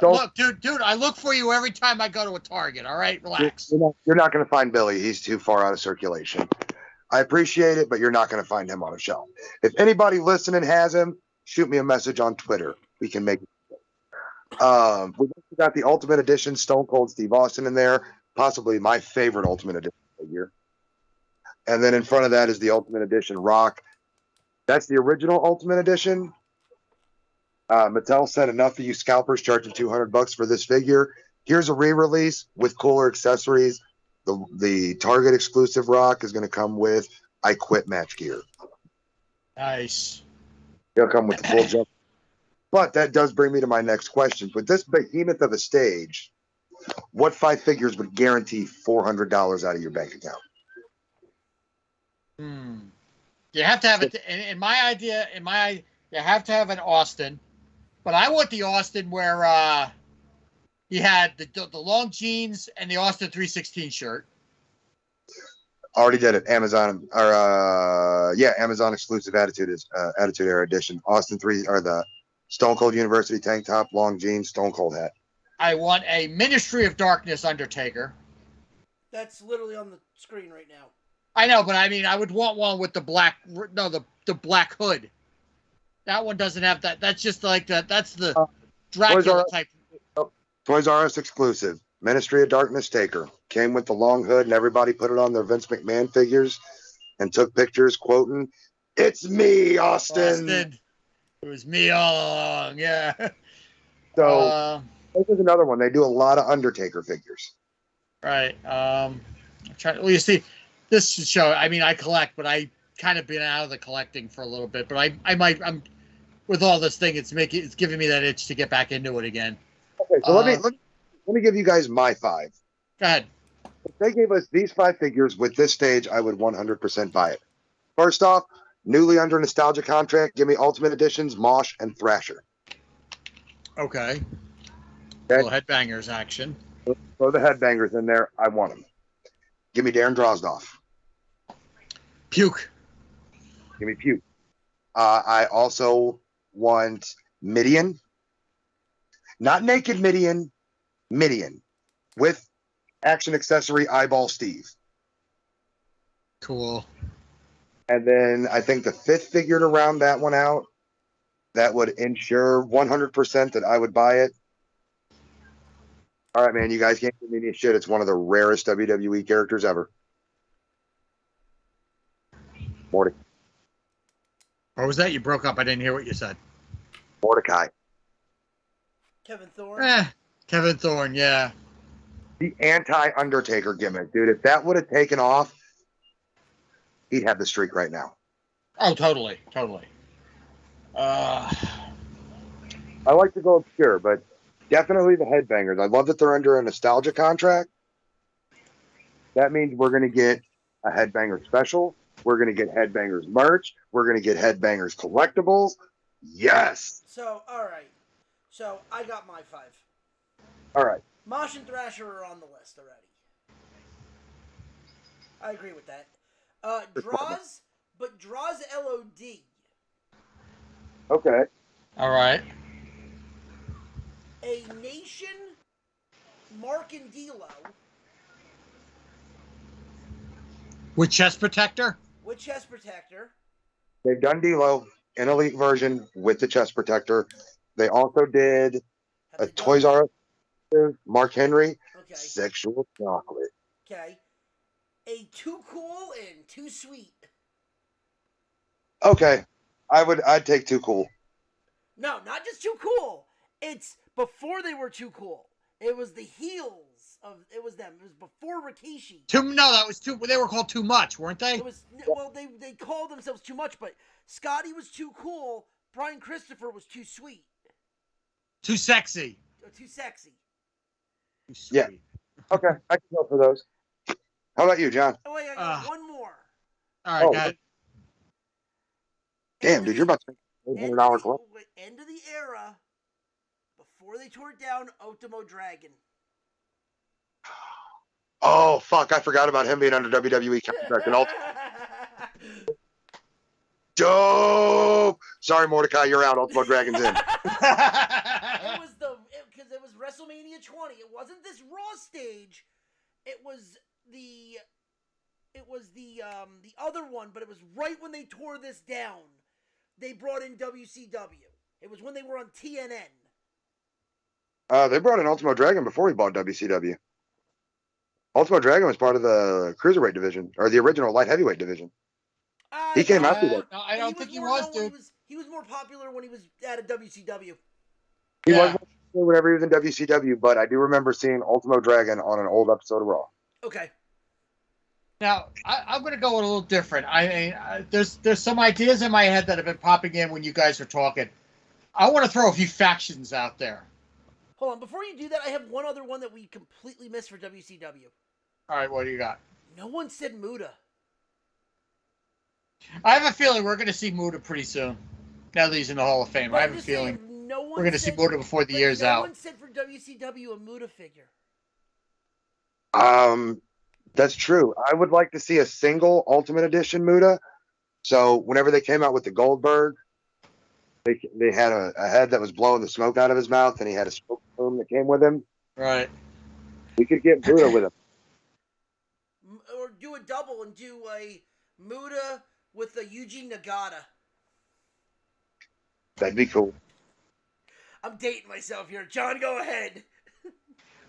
[SPEAKER 2] Look, dude, I look for you every time I go to a Target. All right, relax.
[SPEAKER 1] You're not going to find Billy. He's too far out of circulation. I appreciate it, but you're not going to find him on a shelf. If anybody listening has him, shoot me a message on Twitter. We can make it. We've got the Ultimate Edition Stone Cold Steve Austin in there, possibly my favorite Ultimate Edition figure. And then in front of that is the Ultimate Edition Rock. That's the original Ultimate Edition. Mattel said enough of you scalpers charging $200 for this figure. Here's a re-release with cooler accessories. The Target exclusive Rock is going to come with I Quit match gear.
[SPEAKER 2] Nice.
[SPEAKER 1] He'll come with the full jump But that does bring me to my next question. With this behemoth of a stage, what 5 figures would guarantee $400 out of your bank account?
[SPEAKER 2] You have to have it. In my idea, you have to have an Austin. But I want the Austin where he had the long jeans and the Austin 316 shirt.
[SPEAKER 1] Already did it. Amazon Amazon exclusive Attitude Era edition. Austin 3 or the Stone Cold University tank top, long jeans, Stone Cold hat.
[SPEAKER 2] I want a Ministry of Darkness Undertaker.
[SPEAKER 3] That's literally on the screen right now.
[SPEAKER 2] I know, but I mean, I would want one with the black black hood. That one doesn't have that. That's just like that. That's the Dracula type.
[SPEAKER 1] Toys R Us exclusive. Ministry of Darkness Taker. Came with the long hood, and everybody put it on their Vince McMahon figures and took pictures quoting, "It's me, Austin."
[SPEAKER 2] It was me all along, yeah.
[SPEAKER 1] So this is another one. They do a lot of Undertaker figures.
[SPEAKER 2] Right. I'm trying. Well, you see, this show. I mean, I collect, but I kind of been out of the collecting for a little bit. But I'm with all this thing. It's giving me that itch to get back into it again.
[SPEAKER 1] Okay, so let me give you guys my 5.
[SPEAKER 2] Go ahead.
[SPEAKER 1] If they gave us these 5 figures with this stage, I would 100% buy it. First off, newly under nostalgia contract, give me Ultimate Editions, Mosh, and Thrasher.
[SPEAKER 2] Okay. Little headbangers action.
[SPEAKER 1] Throw the headbangers in there. I want them. Give me Darren Drozdoff.
[SPEAKER 2] Puke.
[SPEAKER 1] Give me Puke. I also want Midian. Not naked Midian. Midian. With action accessory Eyeball Steve.
[SPEAKER 2] Cool.
[SPEAKER 1] And then I think the 5th figure to round that one out, that would ensure 100% that I would buy it. All right, man, you guys can't give me any shit. It's one of the rarest WWE characters ever. Mordecai.
[SPEAKER 2] What was that? You broke up. I didn't hear what you said.
[SPEAKER 1] Mordecai.
[SPEAKER 3] Kevin Thorne.
[SPEAKER 2] Kevin Thorne, yeah.
[SPEAKER 1] The anti-Undertaker gimmick, dude. If that would have taken off, he'd have the streak right now.
[SPEAKER 2] Oh, totally.
[SPEAKER 1] I like to go obscure, but definitely the headbangers. I love that they're under a nostalgia contract. That means we're going to get a headbanger special. We're going to get headbangers merch. We're going to get headbangers collectibles. Yes.
[SPEAKER 3] So, all right. So, I got my 5.
[SPEAKER 1] All right.
[SPEAKER 3] Mosh and Thrasher are on the list already. I agree with that. Draws LOD.
[SPEAKER 1] Okay.
[SPEAKER 2] All right.
[SPEAKER 3] A Nation, Mark and D'Lo.
[SPEAKER 2] With chest protector?
[SPEAKER 3] With chest protector.
[SPEAKER 1] They've done D'Lo in Elite version with the chest protector. They also did a Toys R Us Mark Henry.
[SPEAKER 3] Okay.
[SPEAKER 1] Sexual chocolate.
[SPEAKER 3] Okay. A Too Cool and Too Sweet.
[SPEAKER 1] Okay. I'd take Too Cool.
[SPEAKER 3] No, not just Too Cool. It's before they were Too Cool. It was the heels of it was them. It was before Rikishi.
[SPEAKER 2] That was too. They were called Too Much, weren't they?
[SPEAKER 3] It was they called themselves Too Much, but Scotty was Too Cool. Brian Christopher was Too Sweet.
[SPEAKER 2] Too sexy.
[SPEAKER 3] Too sexy.
[SPEAKER 2] Too sweet.
[SPEAKER 1] Yeah. Okay, I can go for those. How about you, John?
[SPEAKER 3] Oh wait, I got one more.
[SPEAKER 2] All right, got it.
[SPEAKER 1] Damn, dude, you're about to make $800 club.
[SPEAKER 3] End of the era. Before they tore it down, Ultimo Dragon.
[SPEAKER 1] Oh, fuck. I forgot about him being under WWE contract. And dope. Sorry, Mordecai, you're out. Ultimo Dragon's in.
[SPEAKER 3] Because it was WrestleMania 20. It wasn't this Raw stage. It was the other one, but it was right when they tore this down. They brought in WCW. It was when they were on TNN.
[SPEAKER 1] They brought in Ultimo Dragon before he bought WCW. Ultimo Dragon was part of the Cruiserweight division, or the original Light Heavyweight division. He came after that.
[SPEAKER 2] No, I don't think he was, dude.
[SPEAKER 3] He was more popular when he was at a WCW.
[SPEAKER 1] He was whenever he was in WCW, but I do remember seeing Ultimo Dragon on an old episode of Raw.
[SPEAKER 3] Okay.
[SPEAKER 2] Now, I'm going to go a little different. I mean, there's some ideas in my head that have been popping in when you guys are talking. I want to throw a few factions out there.
[SPEAKER 3] Hold on, before you do that, I have one other one that we completely missed for WCW.
[SPEAKER 2] All right, what do you got?
[SPEAKER 3] No one said Muda.
[SPEAKER 2] I have a feeling we're going to see Muda pretty soon. Now that he's in the Hall of Fame,
[SPEAKER 3] But
[SPEAKER 2] I
[SPEAKER 3] I'm
[SPEAKER 2] have a
[SPEAKER 3] just
[SPEAKER 2] feeling
[SPEAKER 3] saying, no one
[SPEAKER 2] we're going to see
[SPEAKER 3] said-
[SPEAKER 2] Muda before the
[SPEAKER 3] but
[SPEAKER 2] year's
[SPEAKER 3] no
[SPEAKER 2] out.
[SPEAKER 3] one said for WCW a Muda figure.
[SPEAKER 1] That's true. I would like to see a single Ultimate Edition Muda. So whenever they came out with the Goldberg, they had a head that was blowing the smoke out of his mouth, and he had a smoke plume that came with him.
[SPEAKER 2] Right.
[SPEAKER 1] We could get Muda with him.
[SPEAKER 3] Or do a double and do a Muda with a Yuji Nagata.
[SPEAKER 1] That'd be cool.
[SPEAKER 3] I'm dating myself here. John, go ahead.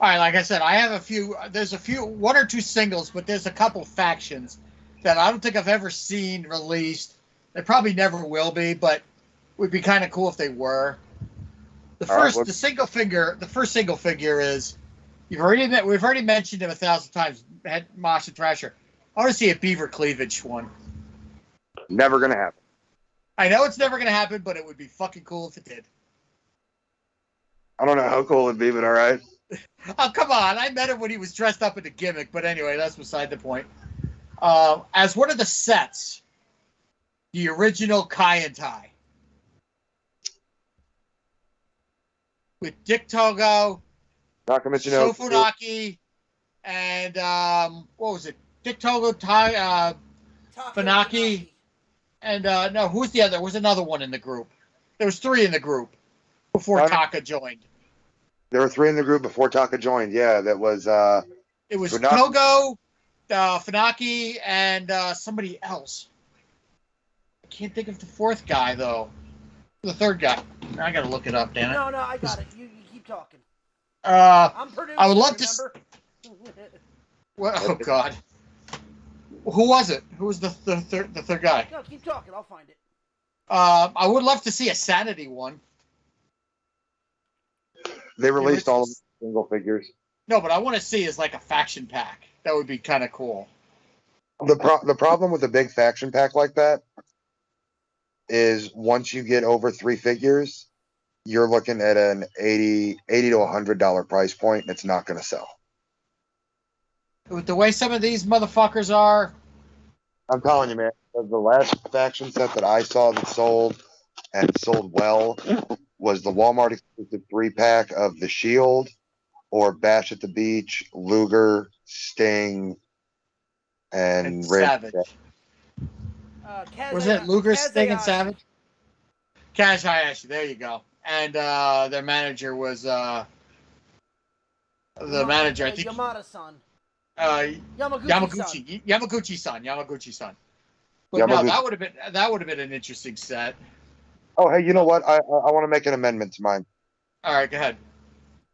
[SPEAKER 2] All right, like I said, I have a few. There's one or two singles, but there's a couple factions that I don't think I've ever seen released. They probably never will be, but would be kind of cool if they were. The first single figure is we've already mentioned him 1,000 times. Mosh and Thrasher. I want to see a Beaver cleavage one.
[SPEAKER 1] Never gonna happen.
[SPEAKER 2] I know it's never gonna happen, but it would be fucking cool if it did.
[SPEAKER 1] I don't know how cool it'd be, but all right.
[SPEAKER 2] Oh, come on. I met him when he was dressed up in a gimmick, but anyway, that's beside the point. As one of the sets, the original Kai and Tai. With Dick Togo,
[SPEAKER 1] Nakamichino,
[SPEAKER 2] Sofunaki, and what was it? Dick Togo, Tai, Funaki, and no, who's the other? There was another one in the group. There was 3 in the group before Taka joined.
[SPEAKER 1] There were 3 in the group before Taka joined. Yeah, that was.
[SPEAKER 2] It was
[SPEAKER 1] Funaki.
[SPEAKER 2] Togo, Funaki, and somebody else. I can't think of the 4th guy though. The 3rd guy. I gotta look it up, damn it.
[SPEAKER 3] No, I got it. You keep talking.
[SPEAKER 2] I'm
[SPEAKER 3] producer,
[SPEAKER 2] I would love
[SPEAKER 3] remember?
[SPEAKER 2] Well, oh God. Who was it? Who was the third guy?
[SPEAKER 3] No, keep talking. I'll find it.
[SPEAKER 2] I would love to see a Sanity one.
[SPEAKER 1] They released all of the single figures.
[SPEAKER 2] No, but I want to see is like a faction pack. That would be kind of cool.
[SPEAKER 1] The problem with a big faction pack like that is once you get over 3 figures, you're looking at an $80 to $100 price point, and it's not going to sell.
[SPEAKER 2] With the way some of these motherfuckers are,
[SPEAKER 1] I'm telling you, man. The last faction set that I saw that sold and sold well was the Walmart exclusive 3-pack of the Shield or Bash at the Beach, Luger, Sting, and
[SPEAKER 2] Savage. Was it Luger, Sting, and Savage? Cash Hayashi, there you go. And their manager was the manager. I think
[SPEAKER 3] Yamada-san.
[SPEAKER 2] Yamaguchi-san. But no, that would have been an interesting set.
[SPEAKER 1] Oh, hey, you know what? I want to make an amendment to mine.
[SPEAKER 2] All right, go ahead.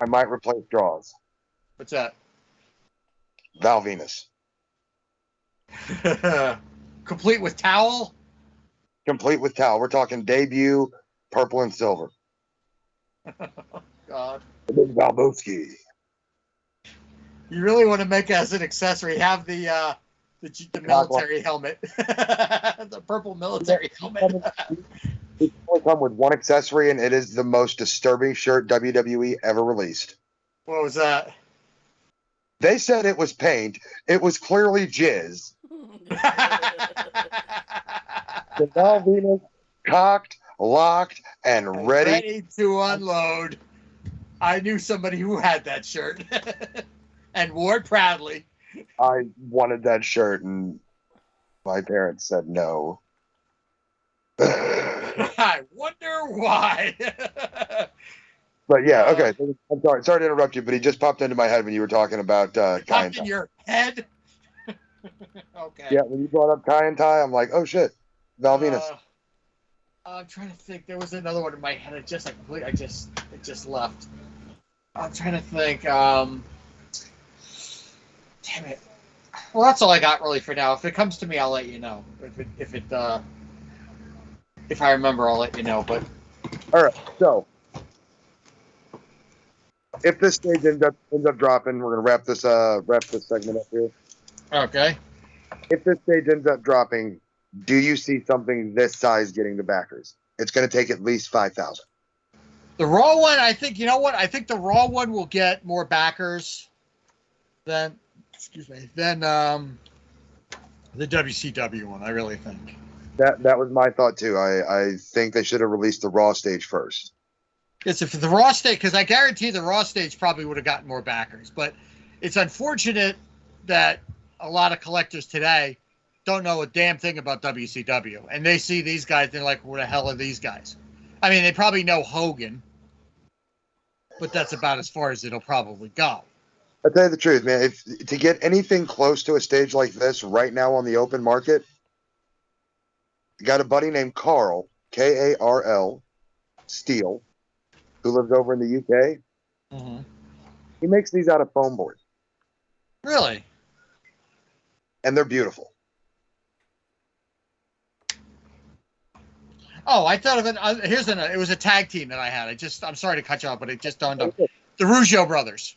[SPEAKER 1] I might replace Draws.
[SPEAKER 2] What's that?
[SPEAKER 1] Val Venus.
[SPEAKER 2] Complete with towel?
[SPEAKER 1] Complete with towel. We're talking debut, purple and silver.
[SPEAKER 2] God.
[SPEAKER 1] Big Valboski.
[SPEAKER 2] You really want to make as an accessory have the military helmet, the purple military helmet.
[SPEAKER 1] It only come with one accessory, and it is the most disturbing shirt WWE ever released.
[SPEAKER 2] What was that?
[SPEAKER 1] They said it was paint. It was clearly jizz. The Val Venus cocked, locked, and ready
[SPEAKER 2] to unload. I knew somebody who had that shirt and wore it proudly.
[SPEAKER 1] I wanted that shirt, and my parents said no.
[SPEAKER 2] I wonder why.
[SPEAKER 1] But yeah, okay. I'm sorry to interrupt you, but he just popped into my head when you were talking about Kai
[SPEAKER 2] Popped
[SPEAKER 1] and
[SPEAKER 2] in
[SPEAKER 1] Tai.
[SPEAKER 2] your head. Okay.
[SPEAKER 1] Yeah, when you brought up Kai and Tai, I'm like, oh shit, Val Venus.
[SPEAKER 2] I'm trying to think. There was another one in my head. It just left. I'm trying to think. Damn it. Well, that's all I got really for now. If it comes to me, I'll let you know. If I remember, I'll let you know. But
[SPEAKER 1] all right, so if this stage ends up dropping, we're gonna wrap this segment up here.
[SPEAKER 2] Okay.
[SPEAKER 1] If this stage ends up dropping, do you see something this size getting the backers? It's gonna take at least 5,000.
[SPEAKER 2] The Raw one, I think, you know what? I think the Raw one will get more backers than, than the WCW one. I really think.
[SPEAKER 1] That was my thought too. I think they should have released the Raw stage first.
[SPEAKER 2] It's if the Raw stage, because I guarantee the Raw stage probably would have gotten more backers. But it's unfortunate that a lot of collectors today don't know a damn thing about WCW, and they see these guys and they're like, "What the hell are these guys?" I mean, they probably know Hogan, but that's about as far as it'll probably go.
[SPEAKER 1] I'll tell you the truth, man. If to get anything close to a stage like this right now on the open market, I got a buddy named Carl, Karl, Steele, who lives over in the UK.
[SPEAKER 2] Mm-hmm.
[SPEAKER 1] He makes these out of foam board,
[SPEAKER 2] Really?
[SPEAKER 1] and they're beautiful.
[SPEAKER 2] Oh, I thought of it. It was a tag team that I had. I'm sorry to cut you off, but it just dawned up. The Rougeau brothers.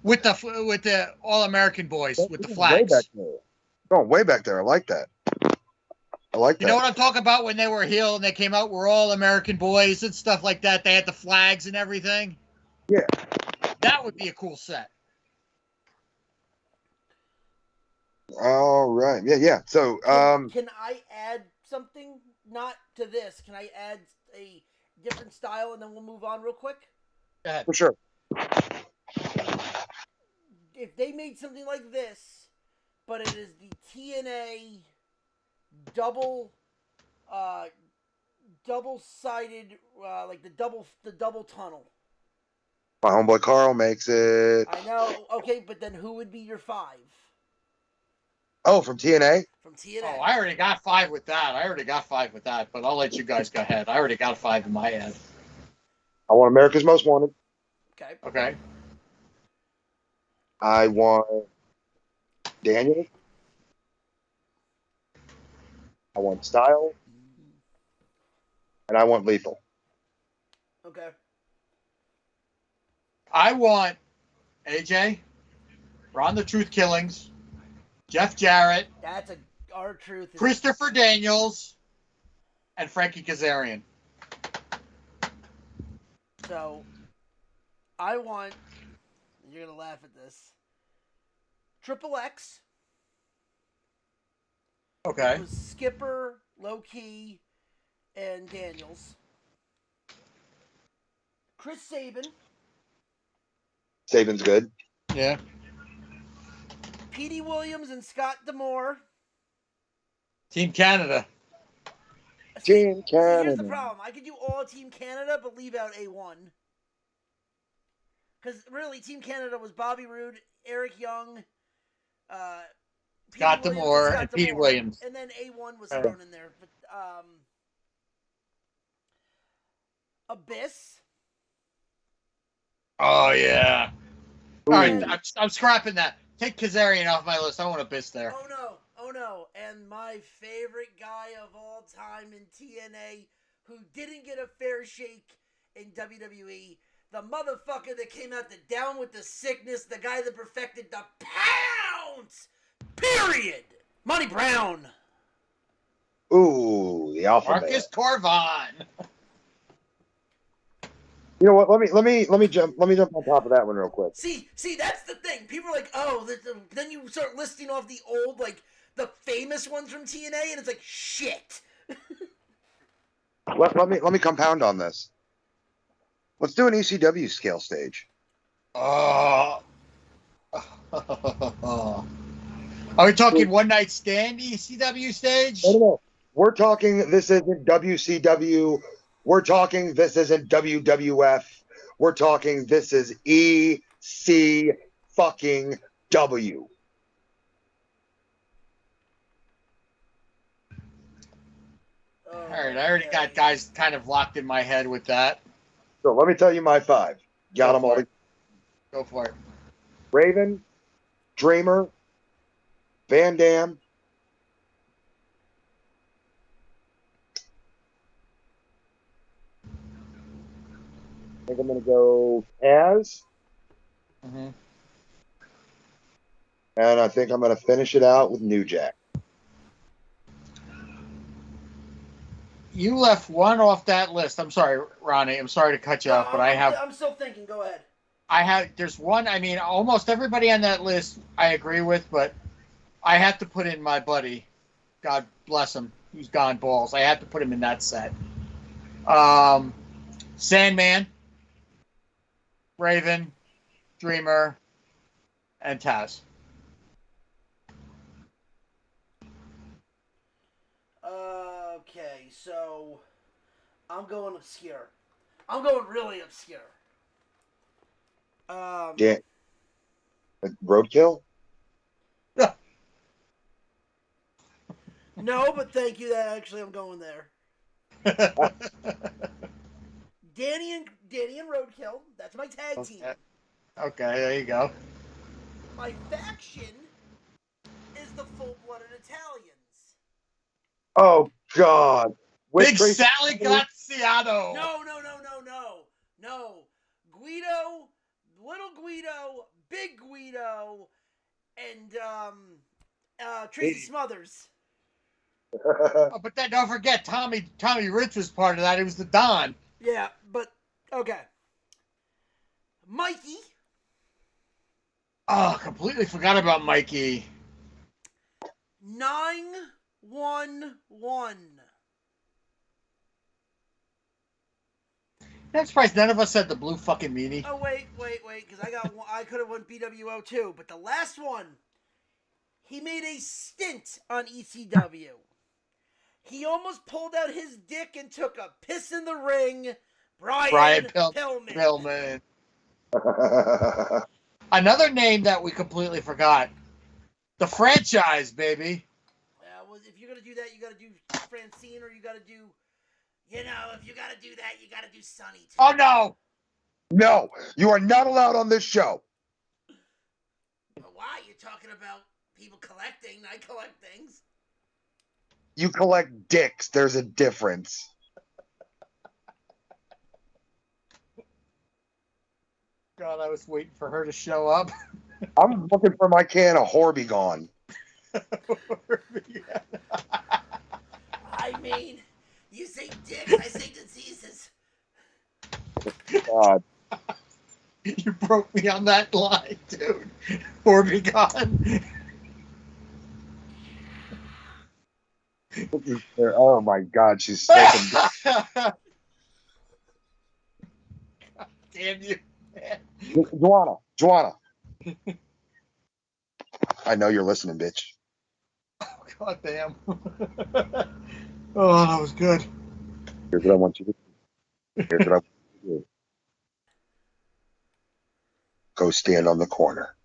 [SPEAKER 2] With the All American boys with the flags.
[SPEAKER 1] Way back there. I like that.
[SPEAKER 2] You know what I'm talking about when they were heel and they came out, we're All American boys and stuff like that. They had the flags and everything.
[SPEAKER 1] Yeah.
[SPEAKER 2] That would be a cool set.
[SPEAKER 1] All right. Yeah. So,
[SPEAKER 3] can I add something? Not to this. Can I add a different style and then we'll move on real quick?
[SPEAKER 2] Go ahead.
[SPEAKER 1] For sure.
[SPEAKER 3] If they made something like this, but it is the TNA double-sided, like the double tunnel.
[SPEAKER 1] My homeboy Carl makes it.
[SPEAKER 3] I know. Okay, but then who would be your 5?
[SPEAKER 1] Oh, from TNA?
[SPEAKER 3] From TNA.
[SPEAKER 2] Oh, I already got 5 with that. But I'll let you guys go ahead. I already got 5 in my head.
[SPEAKER 1] I want America's Most Wanted.
[SPEAKER 2] Okay.
[SPEAKER 1] I want Daniel. I want Style. And I want Lethal.
[SPEAKER 3] Okay.
[SPEAKER 2] I want AJ, Ron the Truth Killings, Jeff Jarrett,
[SPEAKER 3] That's our truth.
[SPEAKER 2] Christopher Daniels, and Frankie Kazarian.
[SPEAKER 3] So, I want. You're gonna laugh at this. Triple X.
[SPEAKER 2] Okay.
[SPEAKER 3] It was Skipper, Low Key, and Daniels. Chris Sabin.
[SPEAKER 1] Sabin's good.
[SPEAKER 2] Yeah.
[SPEAKER 3] Petey Williams and Scott D'Amore.
[SPEAKER 2] Team Canada.
[SPEAKER 1] Team Canada.
[SPEAKER 3] Here's the problem. I could do all Team Canada, but leave out A1. Because really, Team Canada was Bobby Roode, Eric Young,
[SPEAKER 2] Scott D'Amore, and Petey Williams.
[SPEAKER 3] And then A1 was thrown in there. But Abyss.
[SPEAKER 2] Oh, yeah.
[SPEAKER 1] Ooh.
[SPEAKER 2] All right, I'm scrapping that. Take Kazarian off my list. I want Abyss there.
[SPEAKER 3] Oh no. And my favorite guy of all time in TNA who didn't get a fair shake in WWE, the motherfucker that came out the Down with the Sickness, the guy that perfected the pounce, period. Monty Brown.
[SPEAKER 1] Ooh, the Alpha
[SPEAKER 2] Marcus Corvon.
[SPEAKER 1] You know what? Let me jump on top of that one real quick.
[SPEAKER 3] See, that's the thing. People are like, oh, then you start listing off the old, like, the famous ones from TNA, and it's like, shit.
[SPEAKER 1] Let me compound on this. Let's do an ECW scale stage.
[SPEAKER 2] Are we talking one night stand ECW stage?
[SPEAKER 1] No. We're talking this isn't WCW. We're talking this isn't WWF. We're talking this is EC fucking W.
[SPEAKER 2] All right, I already got guys kind of locked in my head with that.
[SPEAKER 1] So let me tell you my 5. Got them all.
[SPEAKER 2] Go for it.
[SPEAKER 1] Raven, Dreamer, Van Dam. I think I'm going to go Taz.
[SPEAKER 2] Mm-hmm.
[SPEAKER 1] And I think I'm going to finish it out with New Jack.
[SPEAKER 2] you left one off that list. I'm sorry, Ronnie. I'm sorry to cut you off, but
[SPEAKER 3] I'm still thinking. Go ahead.
[SPEAKER 2] There's one. I mean, almost everybody on that list I agree with, but I have to put in my buddy. God bless him. Who's gone balls. I have to put him in that set. Sandman, Raven, Dreamer, and Taz.
[SPEAKER 3] Okay, so I'm going obscure. I'm going really obscure.
[SPEAKER 1] Yeah. Roadkill?
[SPEAKER 3] No, but thank you. That actually, I'm going there. Danny and Roadkill. That's my tag team.
[SPEAKER 2] Okay, there you go.
[SPEAKER 3] My faction is the full-blooded Italians.
[SPEAKER 1] Oh, God.
[SPEAKER 2] Big Sally Graziano.
[SPEAKER 3] No. Guido, Little Guido, Big Guido, and Tracy Smothers.
[SPEAKER 2] Oh, but then don't forget Tommy Rich was part of that. He was the Don.
[SPEAKER 3] Yeah, but okay. Mikey.
[SPEAKER 2] Oh, completely forgot about Mikey.
[SPEAKER 3] 911.
[SPEAKER 2] I'm surprised none of us said the blue fucking meanie.
[SPEAKER 3] Oh wait, because I could have won BWO too, but the last one, he made a stint on ECW. He almost pulled out his dick and took a piss in the ring. Brian Pillman.
[SPEAKER 2] Another name that we completely forgot. The Franchise, baby.
[SPEAKER 3] Well, if you're gonna do that, you gotta do Francine, or you gotta do. If you gotta do that, you gotta do Sonny too.
[SPEAKER 2] Oh no!
[SPEAKER 1] No, you are not allowed on this show.
[SPEAKER 3] Why? You're talking about people collecting. I collect things.
[SPEAKER 1] You collect dicks. There's a difference.
[SPEAKER 2] God, I was waiting for her to show up.
[SPEAKER 1] I'm looking for my can of Horby gone.
[SPEAKER 3] I mean, you say dicks, I say diseases.
[SPEAKER 1] God.
[SPEAKER 2] You broke me on that line, dude. Or be gone.
[SPEAKER 1] Oh my God, she's taking.
[SPEAKER 2] God damn you, man.
[SPEAKER 1] Joanna. I know you're listening, bitch.
[SPEAKER 2] God damn. Oh, that was good.
[SPEAKER 1] Here's what I want you to do. Go stand on the corner.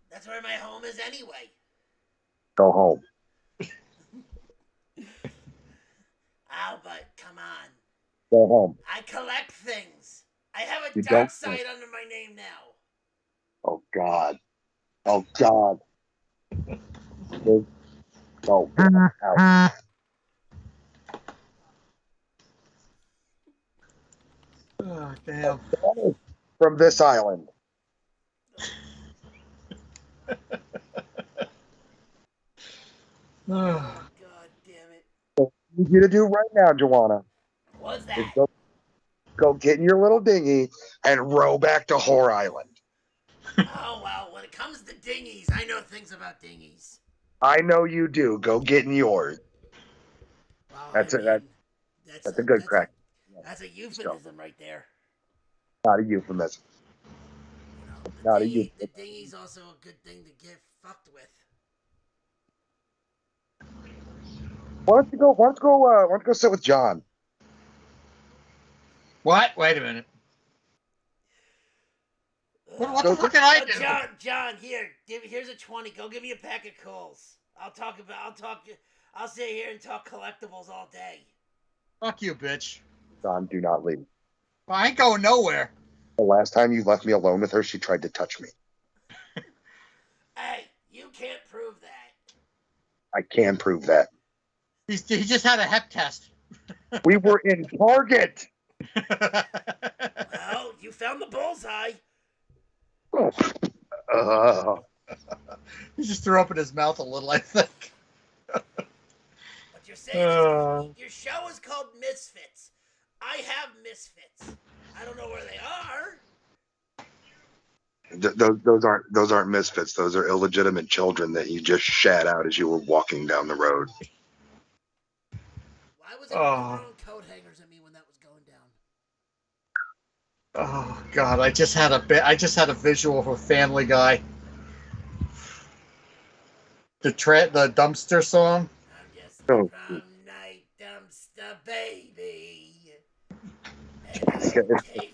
[SPEAKER 3] That's where my home is anyway.
[SPEAKER 1] Go home.
[SPEAKER 3] Oh, but come on.
[SPEAKER 1] Go home.
[SPEAKER 3] I collect things. I have a
[SPEAKER 1] You
[SPEAKER 3] dark
[SPEAKER 1] don't?
[SPEAKER 3] side under my name now.
[SPEAKER 1] Oh God. Oh God. Go. Out.
[SPEAKER 2] Oh, damn.
[SPEAKER 1] From this island.
[SPEAKER 3] Oh, God damn it.
[SPEAKER 1] What I need you to do right now, Joanna,
[SPEAKER 3] What's
[SPEAKER 1] is
[SPEAKER 3] that?
[SPEAKER 1] go get in your little dinghy and row back to Whore Island.
[SPEAKER 3] Oh, well, when it comes to dinghies, I know things about dinghies.
[SPEAKER 1] I know you do. Go get in yours.
[SPEAKER 3] Well,
[SPEAKER 1] That's a good crack.
[SPEAKER 3] That's a euphemism right there.
[SPEAKER 1] Not a euphemism.
[SPEAKER 3] The dinghy's also a good thing to get fucked with.
[SPEAKER 1] Why don't you go sit with John?
[SPEAKER 2] What? Wait a minute. What the fuck did I do?
[SPEAKER 3] John, here's a 20. Go give me a pack of coals. I'll sit here and talk collectibles all day.
[SPEAKER 2] Fuck you, bitch.
[SPEAKER 1] John, do not leave.
[SPEAKER 2] I ain't going nowhere.
[SPEAKER 1] The last time you left me alone with her, she tried to touch me.
[SPEAKER 3] Hey, you can't prove that.
[SPEAKER 1] I can prove that.
[SPEAKER 2] He just had a hep test.
[SPEAKER 1] We were in Target.
[SPEAKER 3] Well, you found the bullseye.
[SPEAKER 2] He just threw up in his mouth a little, I think.
[SPEAKER 3] But You're saying your show is called Misfits. I have misfits. I don't know where they are.
[SPEAKER 1] Those aren't misfits. Those are illegitimate children that you just shat out as you were walking down the road.
[SPEAKER 3] Why was everyone throwing coat hangers at me when that was going down?
[SPEAKER 2] Oh God! I just had a visual of a Family Guy. The dumpster song.
[SPEAKER 3] I'm just a
[SPEAKER 1] Oh,
[SPEAKER 3] prom night dumpster baby.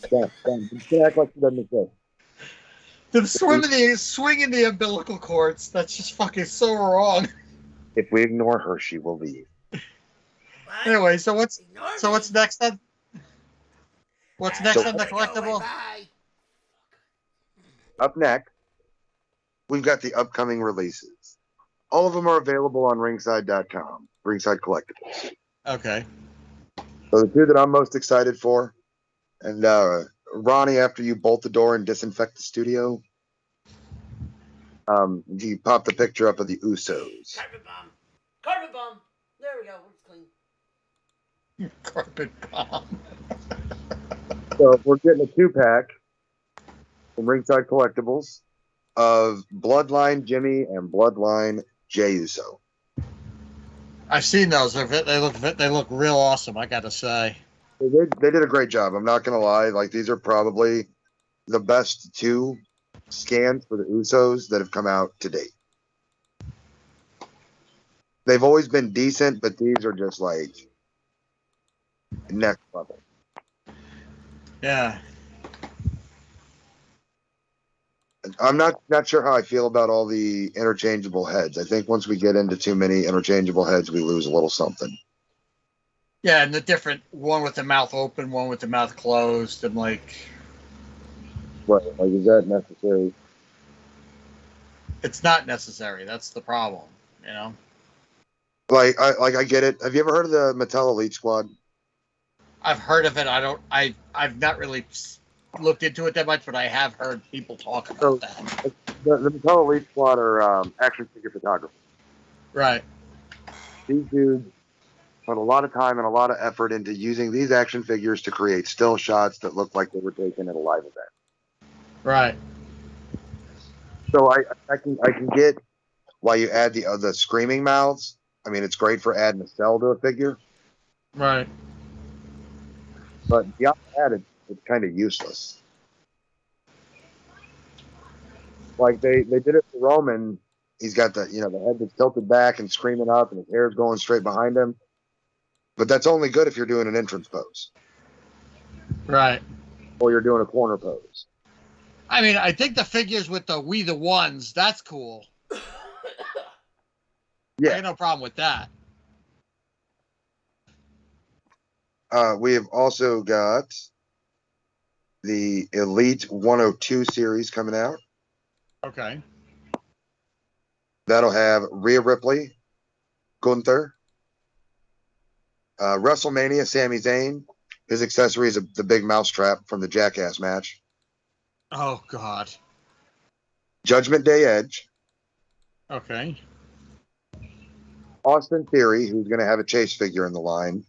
[SPEAKER 1] don't act like she doesn't exist.
[SPEAKER 2] Them swinging the umbilical cords. That's just fucking so wrong.
[SPEAKER 1] If we ignore her, she will leave.
[SPEAKER 3] What?
[SPEAKER 2] Anyway, so what's
[SPEAKER 3] Ignore me.
[SPEAKER 2] next then? What's next on the
[SPEAKER 3] Go,
[SPEAKER 2] collectible?
[SPEAKER 3] bye.
[SPEAKER 1] Up next, we've got the upcoming releases. All of them are available on ringside.com, Ringside Collectibles.
[SPEAKER 2] Okay.
[SPEAKER 1] So the two that I'm most excited for, and Ronnie, after you bolt the door and disinfect the studio, you pop the picture up of the Usos.
[SPEAKER 3] Carpet bomb. Carpet bomb. There we go. It's clean.
[SPEAKER 2] Carpet bomb.
[SPEAKER 1] So we're getting a 2-pack from Ringside Collectibles of Bloodline Jimmy and Bloodline Jey Uso.
[SPEAKER 2] I've seen those. They look real awesome. I gotta say.
[SPEAKER 1] They did a great job. I'm not gonna lie. Like, these are probably the best 2 scans for the Usos that have come out to date. They've always been decent, but these are just like next level.
[SPEAKER 2] Yeah.
[SPEAKER 1] I'm not sure how I feel about all the interchangeable heads. I think once we get into too many interchangeable heads, we lose a little something.
[SPEAKER 2] Yeah, and the different one with the mouth open, one with the mouth closed, and like.
[SPEAKER 1] Right. Like, is that necessary?
[SPEAKER 2] It's not necessary. That's the problem, you know.
[SPEAKER 1] I get it. Have you ever heard of the Mattel Elite Squad?
[SPEAKER 2] I've heard of it. I've not really looked into it that much, but I have heard people talk about that.
[SPEAKER 1] The Mattel Elite Squad are action figure photographers.
[SPEAKER 2] Right.
[SPEAKER 1] These dudes put a lot of time and a lot of effort into using these action figures to create still shots that look like they were taken at a live event.
[SPEAKER 2] Right.
[SPEAKER 1] So I can get why you add the screaming mouths. I mean, it's great for adding a cell to a figure.
[SPEAKER 2] Right.
[SPEAKER 1] But beyond that, it's kind of useless. Like they did it for Roman. He's got the head that's tilted back and screaming up, and his hair's going straight behind him. But that's only good if you're doing an entrance pose.
[SPEAKER 2] Right.
[SPEAKER 1] Or you're doing a corner pose.
[SPEAKER 2] I mean, I think the figures with the We the Ones, that's cool.
[SPEAKER 1] Yeah.
[SPEAKER 2] I got no problem with that.
[SPEAKER 1] We have also got the Elite 102 series coming out.
[SPEAKER 2] Okay.
[SPEAKER 1] That'll have Rhea Ripley, Gunther, WrestleMania, Sami Zayn. His accessory is the big mousetrap from the Jackass match.
[SPEAKER 2] Oh, God.
[SPEAKER 1] Judgment Day Edge.
[SPEAKER 2] Okay.
[SPEAKER 1] Austin Theory, who's going to have a chase figure in the line.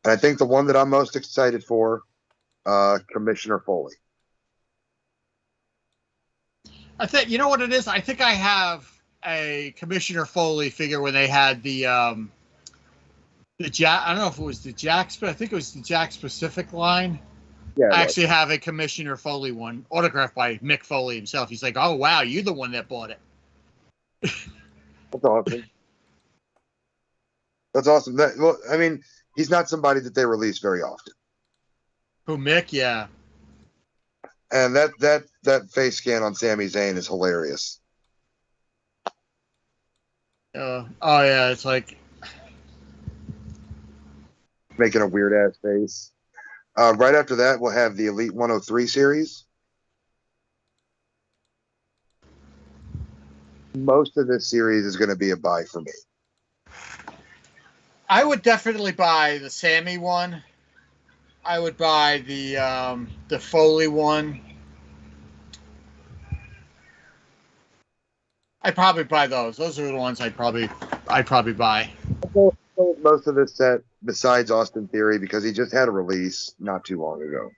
[SPEAKER 1] And I think the one that I'm most excited for, Commissioner Foley.
[SPEAKER 2] I think, you know what it is? I think I have a Commissioner Foley figure when they had the Jack. I don't know if it was the Jack, but I think it was the Jack Specific line.
[SPEAKER 1] Yeah,
[SPEAKER 2] I actually have a Commissioner Foley one, autographed by Mick Foley himself. He's like, "Oh wow, you're the one that bought it."
[SPEAKER 1] That's awesome. That's awesome. Well, I mean, he's not somebody that they release very often.
[SPEAKER 2] Who, Mick? Yeah.
[SPEAKER 1] And that face scan on Sami Zayn is hilarious.
[SPEAKER 2] Oh yeah, it's like
[SPEAKER 1] Making a weird ass face. Right after that, we'll have the Elite 103 series. Most of this series is going to be a buy for me.
[SPEAKER 2] I would definitely buy the Sammy one. I would buy the Foley one. I'd probably buy those. Those are the ones I'd probably buy.
[SPEAKER 1] sold most of this set besides Austin Theory because he just had a release not too long ago.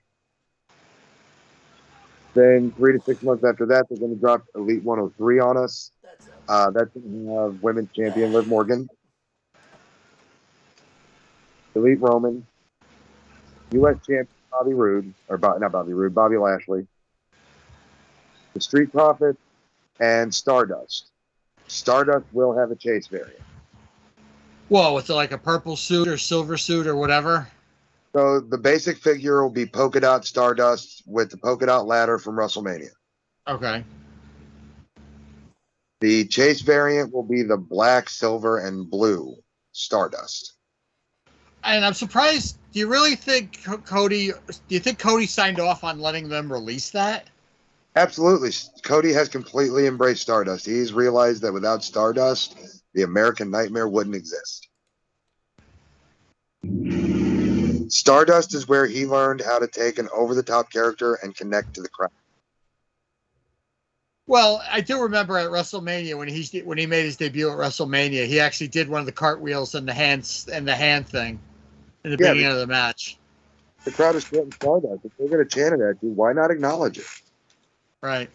[SPEAKER 1] Then 3 to 6 months after that, they're going to drop Elite 103 on us. That's going to have women's champion Liv Morgan, Elite Roman, U.S. champion Bobby Roode, not Bobby Roode, Bobby Lashley, the Street Profits, and Stardust. Stardust will have a chase variant.
[SPEAKER 2] Well, with like a purple suit or silver suit or whatever.
[SPEAKER 1] So the basic figure will be polka dot Stardust with the polka dot ladder from WrestleMania.
[SPEAKER 2] Okay.
[SPEAKER 1] The chase variant will be the black, silver, and blue Stardust.
[SPEAKER 2] And I'm surprised. Do you really think Cody? Do you think Cody signed off on letting them release that?
[SPEAKER 1] Absolutely. Cody has completely embraced Stardust. He's realized that without Stardust, the American Nightmare wouldn't exist. Stardust is where he learned how to take an over-the-top character and connect to the crowd.
[SPEAKER 2] Well, I do remember at WrestleMania when he made his debut at WrestleMania, he actually did one of the cartwheels and the hand thing in the beginning of the match.
[SPEAKER 1] The crowd is chanting Stardust. If they're going to chant it at you, why not acknowledge it?
[SPEAKER 2] Right.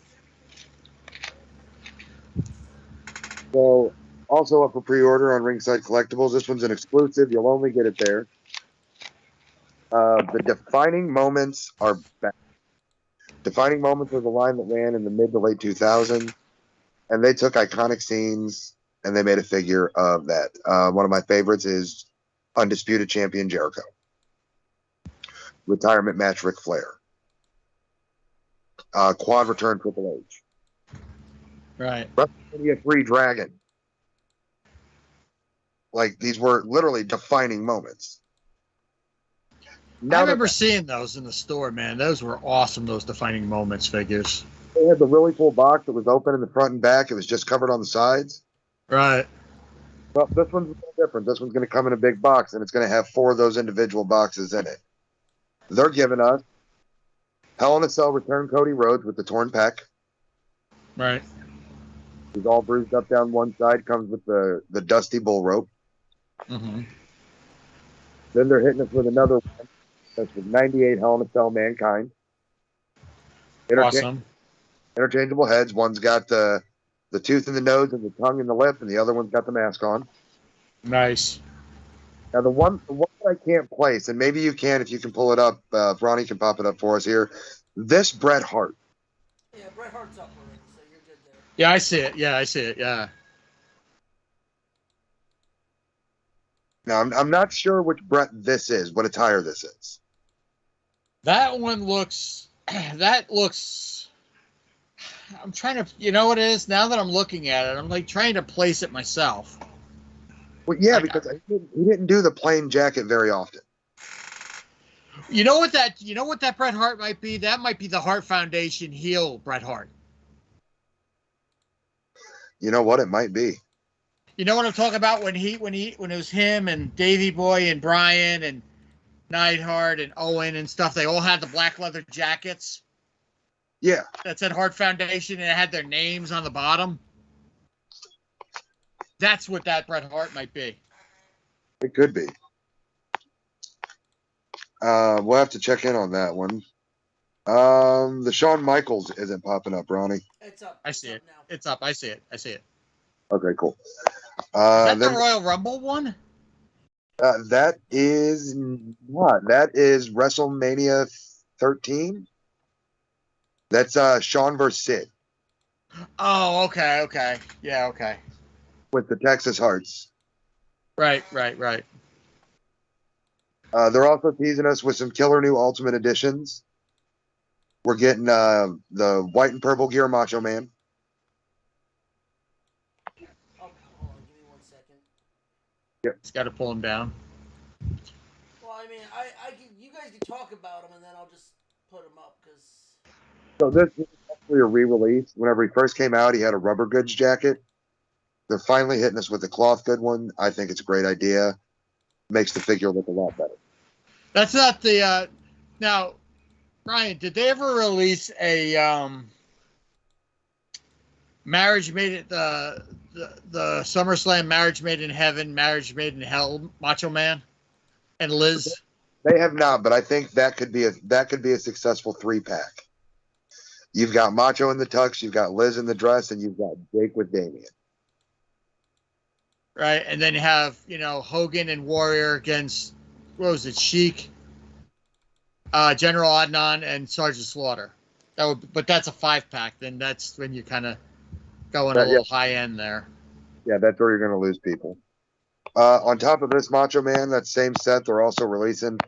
[SPEAKER 1] So, also up for pre-order on Ringside Collectibles. This one's an exclusive. You'll only get it there. The Defining Moments are back. Defining Moments was a line that ran in the mid to late 2000s, and they took iconic scenes and they made a figure of that. One of my favorites is Undisputed Champion Jericho. Retirement match Ric Flair. Quad return Triple H.
[SPEAKER 2] Right.
[SPEAKER 1] WrestleMania 3 Dragon. Like, these were literally defining moments.
[SPEAKER 2] I remember seeing those in the store, man. Those were awesome, those Defining Moments figures.
[SPEAKER 1] They had the really cool box that was open in the front and back. It was just covered on the sides.
[SPEAKER 2] Right.
[SPEAKER 1] Well, this one's a little different. This one's going to come in a big box, and it's going to have 4 of those individual boxes in it. They're giving us Hell in a Cell return Cody Rhodes with the torn pec.
[SPEAKER 2] Right.
[SPEAKER 1] He's all bruised up down one side, comes with the dusty bull rope.
[SPEAKER 2] Mm-hmm.
[SPEAKER 1] Then they're hitting us with another one. That's with 98 Hell in a Cell Mankind.
[SPEAKER 2] Awesome.
[SPEAKER 1] Interchangeable heads. One's got the tooth in the nose and the tongue in the lip, and the other one's got the mask on.
[SPEAKER 2] Nice.
[SPEAKER 1] Now, the one that I can't place, and maybe you can if you can pull it up. If Ronnie can pop it up for us here. This Bret Hart.
[SPEAKER 3] Yeah, Bret Hart's up already, so you're good there.
[SPEAKER 2] Yeah, I see it. Yeah, I see it. Yeah.
[SPEAKER 1] Now, I'm not sure which Bret this is, what attire this is.
[SPEAKER 2] That one looks. That looks. I'm trying to. You know what it is? Now that I'm looking at it, I'm like trying to place it myself.
[SPEAKER 1] Well, yeah, because he didn't do the plain jacket very often.
[SPEAKER 2] You know what that Bret Hart might be? That might be the Hart Foundation heel Bret Hart.
[SPEAKER 1] You know what? It might be.
[SPEAKER 2] You know what I'm talking about when it was him and Davey Boy and Brian and Neidhart and Owen and stuff. They all had the black leather jackets.
[SPEAKER 1] Yeah.
[SPEAKER 2] That said Hart Foundation and it had their names on the bottom. That's what that Bret Hart might be.
[SPEAKER 1] It could be. We'll have to check in on that one. The Shawn Michaels isn't popping up, Ronnie.
[SPEAKER 3] It's up.
[SPEAKER 2] I see it.
[SPEAKER 3] Now.
[SPEAKER 2] It's up. I see it. I see it.
[SPEAKER 1] Okay, cool.
[SPEAKER 2] Is that the Royal Rumble one?
[SPEAKER 1] That is not. That is WrestleMania 13. That's Shawn versus Sid.
[SPEAKER 2] Oh, okay, okay. Yeah, okay.
[SPEAKER 1] With the Texas Hearts.
[SPEAKER 2] Right.
[SPEAKER 1] They're also teasing us with some killer new Ultimate Editions. We're getting the white and purple gear Macho Man.
[SPEAKER 3] Oh, hold on, give me 1 second.
[SPEAKER 1] Yep.
[SPEAKER 2] It's got to pull him down.
[SPEAKER 3] Well, I mean, I can, you guys can talk about them, and then I'll just put them up, because...
[SPEAKER 1] So this is actually a re-release. Whenever he first came out, he had a rubber goods jacket. They're finally hitting us with a cloth good one. I think it's a great idea. Makes the figure look a lot better.
[SPEAKER 2] That's not the... Now, Ryan, did they ever release a... Marriage Made It... the SummerSlam Marriage Made in Heaven, Marriage Made in Hell, Macho Man, and Liz?
[SPEAKER 1] They have not, but I think that could be a successful 3-pack. You've got Macho in the tux, you've got Liz in the dress, and you've got Jake with Damien.
[SPEAKER 2] Right, and then you have Hogan and Warrior against Sheik, General Adnan, and Sergeant Slaughter. But that's a 5-pack. Then that's when you kind of going a little high end there.
[SPEAKER 1] Yeah, that's where you're going to lose people. On top of this Macho Man, that same set, they're also releasing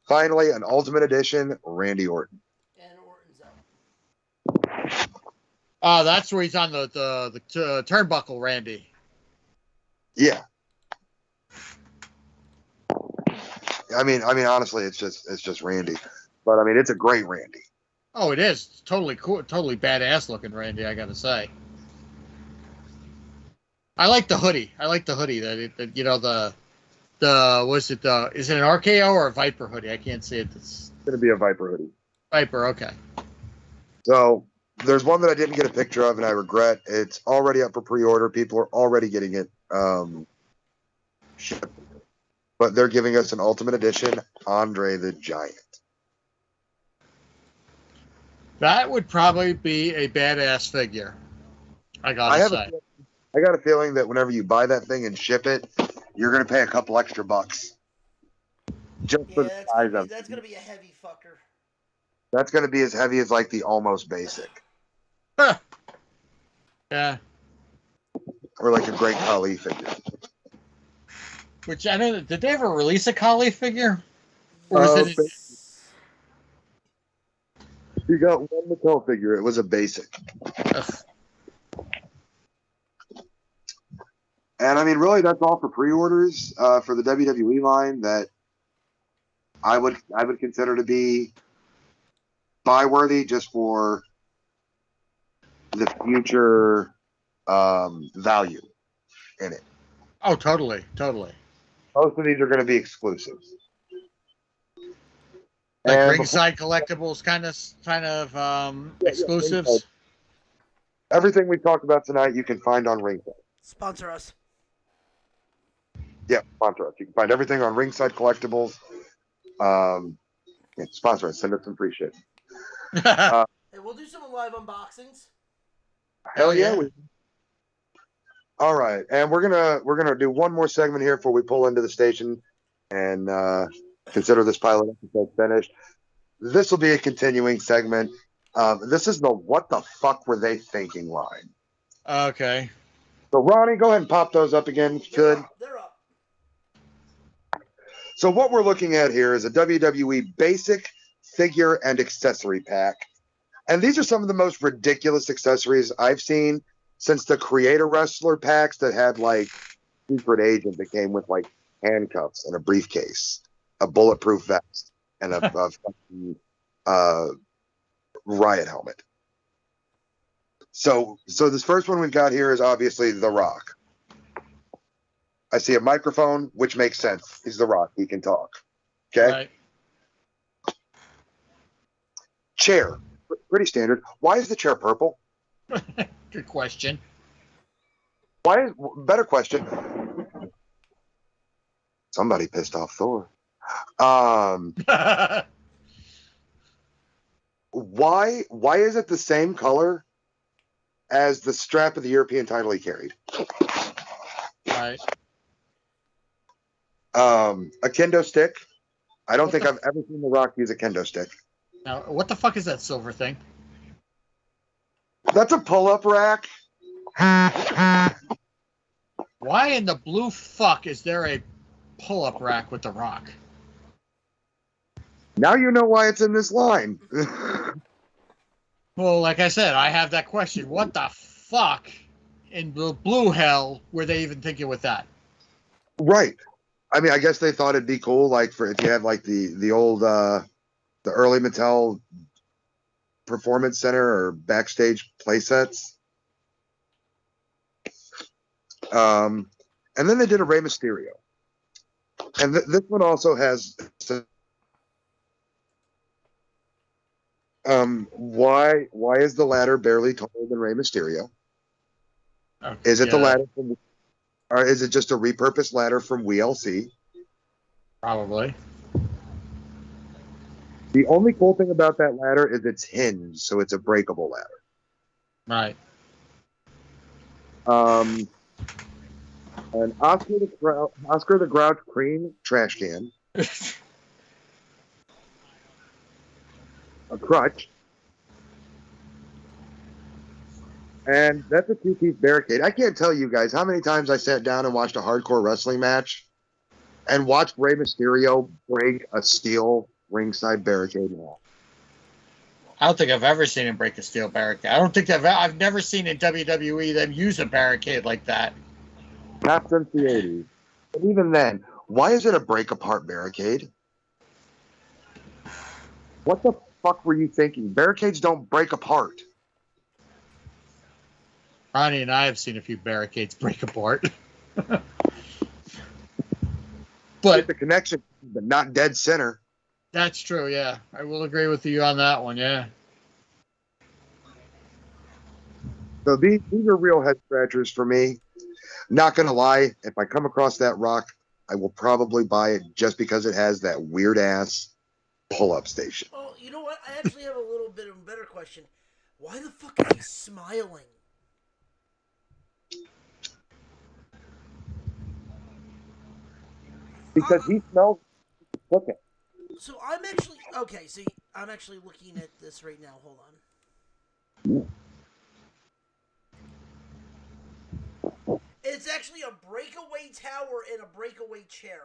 [SPEAKER 1] finally an Ultimate Edition Randy Orton.
[SPEAKER 3] And Orton's out.
[SPEAKER 2] That's where he's on the turnbuckle, Randy.
[SPEAKER 1] Yeah. I mean, honestly, it's just Randy, but I mean, it's a great Randy.
[SPEAKER 2] Oh, it is totally cool, totally badass looking Randy. I gotta say, I like the hoodie. Is it an RKO or a Viper hoodie? I can't see it. It's
[SPEAKER 1] going to be a Viper hoodie.
[SPEAKER 2] Viper, okay.
[SPEAKER 1] So there's one that I didn't get a picture of, and I regret. It's already up for pre-order. People are already getting it. But they're giving us an Ultimate Edition Andre the Giant.
[SPEAKER 2] That would probably be a badass figure. I gotta say.
[SPEAKER 1] I got a feeling that whenever you buy that thing and ship it, you're going to pay a couple extra bucks. Just for the size of it.
[SPEAKER 3] That's going to be a heavy fucker.
[SPEAKER 1] That's going to be as heavy as like the Almost Basic.
[SPEAKER 2] Yeah.
[SPEAKER 1] Or like a Great Khali figure.
[SPEAKER 2] Which I know. Did they ever release a Khali figure? Or was it?
[SPEAKER 1] You got one Mattel figure. It was a basic. And I mean, really, that's all for pre-orders for the WWE line that I would consider to be buy-worthy just for the future value in it.
[SPEAKER 2] Oh, totally.
[SPEAKER 1] Most of these are going to be exclusives.
[SPEAKER 2] Like ringside collectibles, kind of exclusives.
[SPEAKER 1] Everything we talked about tonight, you can find on Ringside.
[SPEAKER 3] Sponsor us.
[SPEAKER 1] Yeah, sponsor us. You can find everything on Ringside Collectibles. Sponsor us. Send us some free shit.
[SPEAKER 3] Hey, we'll do some live unboxings.
[SPEAKER 1] Hell yeah. All right, and we're gonna do one more segment here before we pull into the station and consider this pilot episode finished. This will be a continuing segment. This is the "What the fuck were they thinking?" line.
[SPEAKER 2] Okay.
[SPEAKER 1] So Ronnie, go ahead and pop those up again, if you could.
[SPEAKER 3] They're up.
[SPEAKER 1] So what we're looking at here is a WWE basic figure and accessory pack. And these are some of the most ridiculous accessories I've seen since the Creator Wrestler packs that had like Secret Agent that came with like handcuffs and a briefcase, a bulletproof vest, and a fucking riot helmet. So this first one we've got here is obviously The Rock. I see a microphone, which makes sense. He's The Rock. He can talk. Okay.
[SPEAKER 2] Right.
[SPEAKER 1] Chair. Pretty standard. Why is the chair purple?
[SPEAKER 2] Good question.
[SPEAKER 1] Better question. Somebody pissed off Thor. Why is it the same color as the strap of the European title he carried?
[SPEAKER 2] Right.
[SPEAKER 1] A kendo stick. I don't think I've ever seen The Rock use a kendo stick.
[SPEAKER 2] Now, what the fuck is that silver thing?
[SPEAKER 1] That's a pull-up rack.
[SPEAKER 2] Why in the blue fuck is there a pull-up rack with The Rock?
[SPEAKER 1] Now you know why it's in this line.
[SPEAKER 2] Well, like I said, I have that question. What the fuck in the blue hell were they even thinking with that?
[SPEAKER 1] Right. I mean, I guess they thought it'd be cool, like for if you had like the old the early Mattel Performance Center or backstage play sets. And then they did a Rey Mysterio. And this one also has why is the ladder barely taller than Rey Mysterio? Is it the
[SPEAKER 2] Yeah,
[SPEAKER 1] ladder from, or is it just a repurposed ladder from WLC?
[SPEAKER 2] probably.
[SPEAKER 1] The only cool thing about that ladder is it's hinged, so it's a breakable ladder.
[SPEAKER 2] Right.
[SPEAKER 1] An Oscar the Grouch cream trash can, a crutch, and that's a two-piece barricade. I can't tell you guys how many times I sat down and watched a hardcore wrestling match and watched Rey Mysterio break a steel ringside barricade wall.
[SPEAKER 2] I don't think I've ever seen him break a steel barricade. I don't think I've never seen in WWE them use a barricade like that.
[SPEAKER 1] Not since the 80s. And even then, why is it a break-apart barricade? What the fuck were you thinking? Barricades don't break apart.
[SPEAKER 2] Ronnie and I have seen a few barricades break apart. But
[SPEAKER 1] the connection, but not dead center.
[SPEAKER 2] That's true, yeah. I will agree with you on that one, yeah.
[SPEAKER 1] So these are real head scratchers for me. Not gonna lie, if I come across that rock, I will probably buy it just because it has that weird ass pull-up station.
[SPEAKER 3] Oh, you know what? I actually have a little bit of a better question. Why the fuck is he smiling?
[SPEAKER 1] Because he smells cooking.
[SPEAKER 3] So I'm actually okay. So I'm actually looking at this right now. Hold on. It's actually a breakaway tower and a breakaway chair.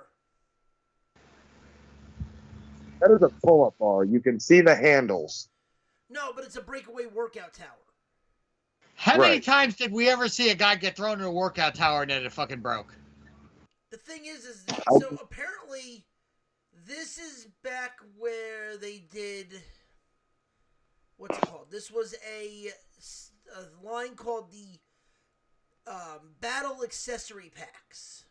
[SPEAKER 1] That is a pull-up bar. You can see the handles.
[SPEAKER 3] No, but it's a breakaway workout tower.
[SPEAKER 2] How many times did we ever see a guy get thrown in a workout tower and then it fucking broke?
[SPEAKER 3] The thing is so apparently this is back where they did what's it called? This was a line called the Battle Accessory Packs.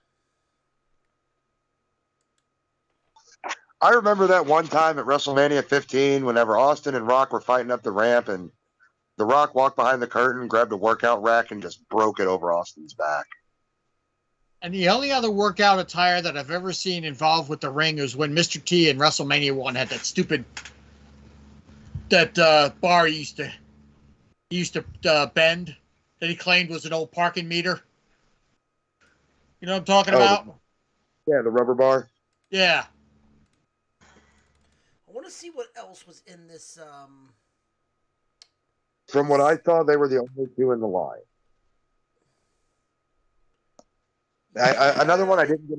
[SPEAKER 1] I remember that one time at WrestleMania 15, whenever Austin and Rock were fighting up the ramp, and The Rock walked behind the curtain, grabbed a workout rack, and just broke it over Austin's back.
[SPEAKER 2] And the only other workout attire that I've ever seen involved with the ring is when Mr. T in WrestleMania 1 had that stupid bar he used to bend that he claimed was an old parking meter. You know what I'm talking about?
[SPEAKER 1] Yeah, the rubber bar.
[SPEAKER 2] Yeah.
[SPEAKER 3] I want to see what else was in this.
[SPEAKER 1] From what I saw, they were the only two in the line. Another one I didn't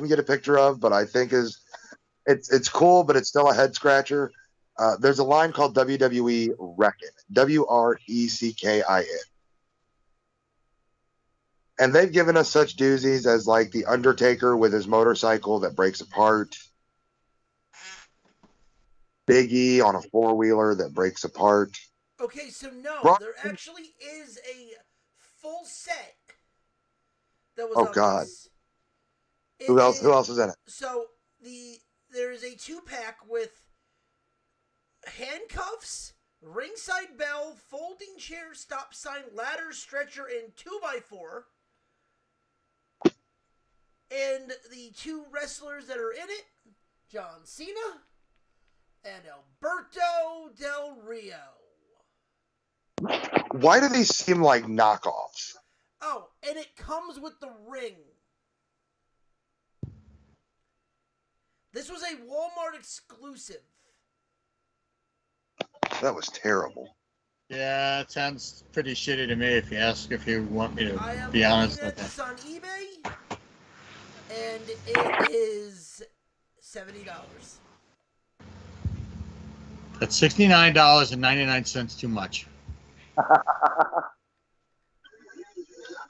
[SPEAKER 1] get a picture of, but I think it's cool, but it's still a head scratcher. There's a line called WWE Wreckin', WRECKIN, and they've given us such doozies as like the Undertaker with his motorcycle that breaks apart, Big E on a 4-wheeler that breaks apart.
[SPEAKER 3] Okay, so no, there actually is a full set that was.
[SPEAKER 1] Oh God! Who else is in it?
[SPEAKER 3] So there is a 2-pack with handcuffs, ringside bell, folding chair, stop sign, ladder, stretcher, and 2x4. And the 2 wrestlers that are in it, John Cena and Alberto Del Rio.
[SPEAKER 1] Why do these seem like knockoffs?
[SPEAKER 3] Oh, and it comes with the ring. This was a Walmart exclusive.
[SPEAKER 1] That was terrible.
[SPEAKER 2] Yeah, it sounds pretty shitty to me if you want me to be honest with
[SPEAKER 3] this on eBay, and it is $70.
[SPEAKER 2] That's $69.99 too much.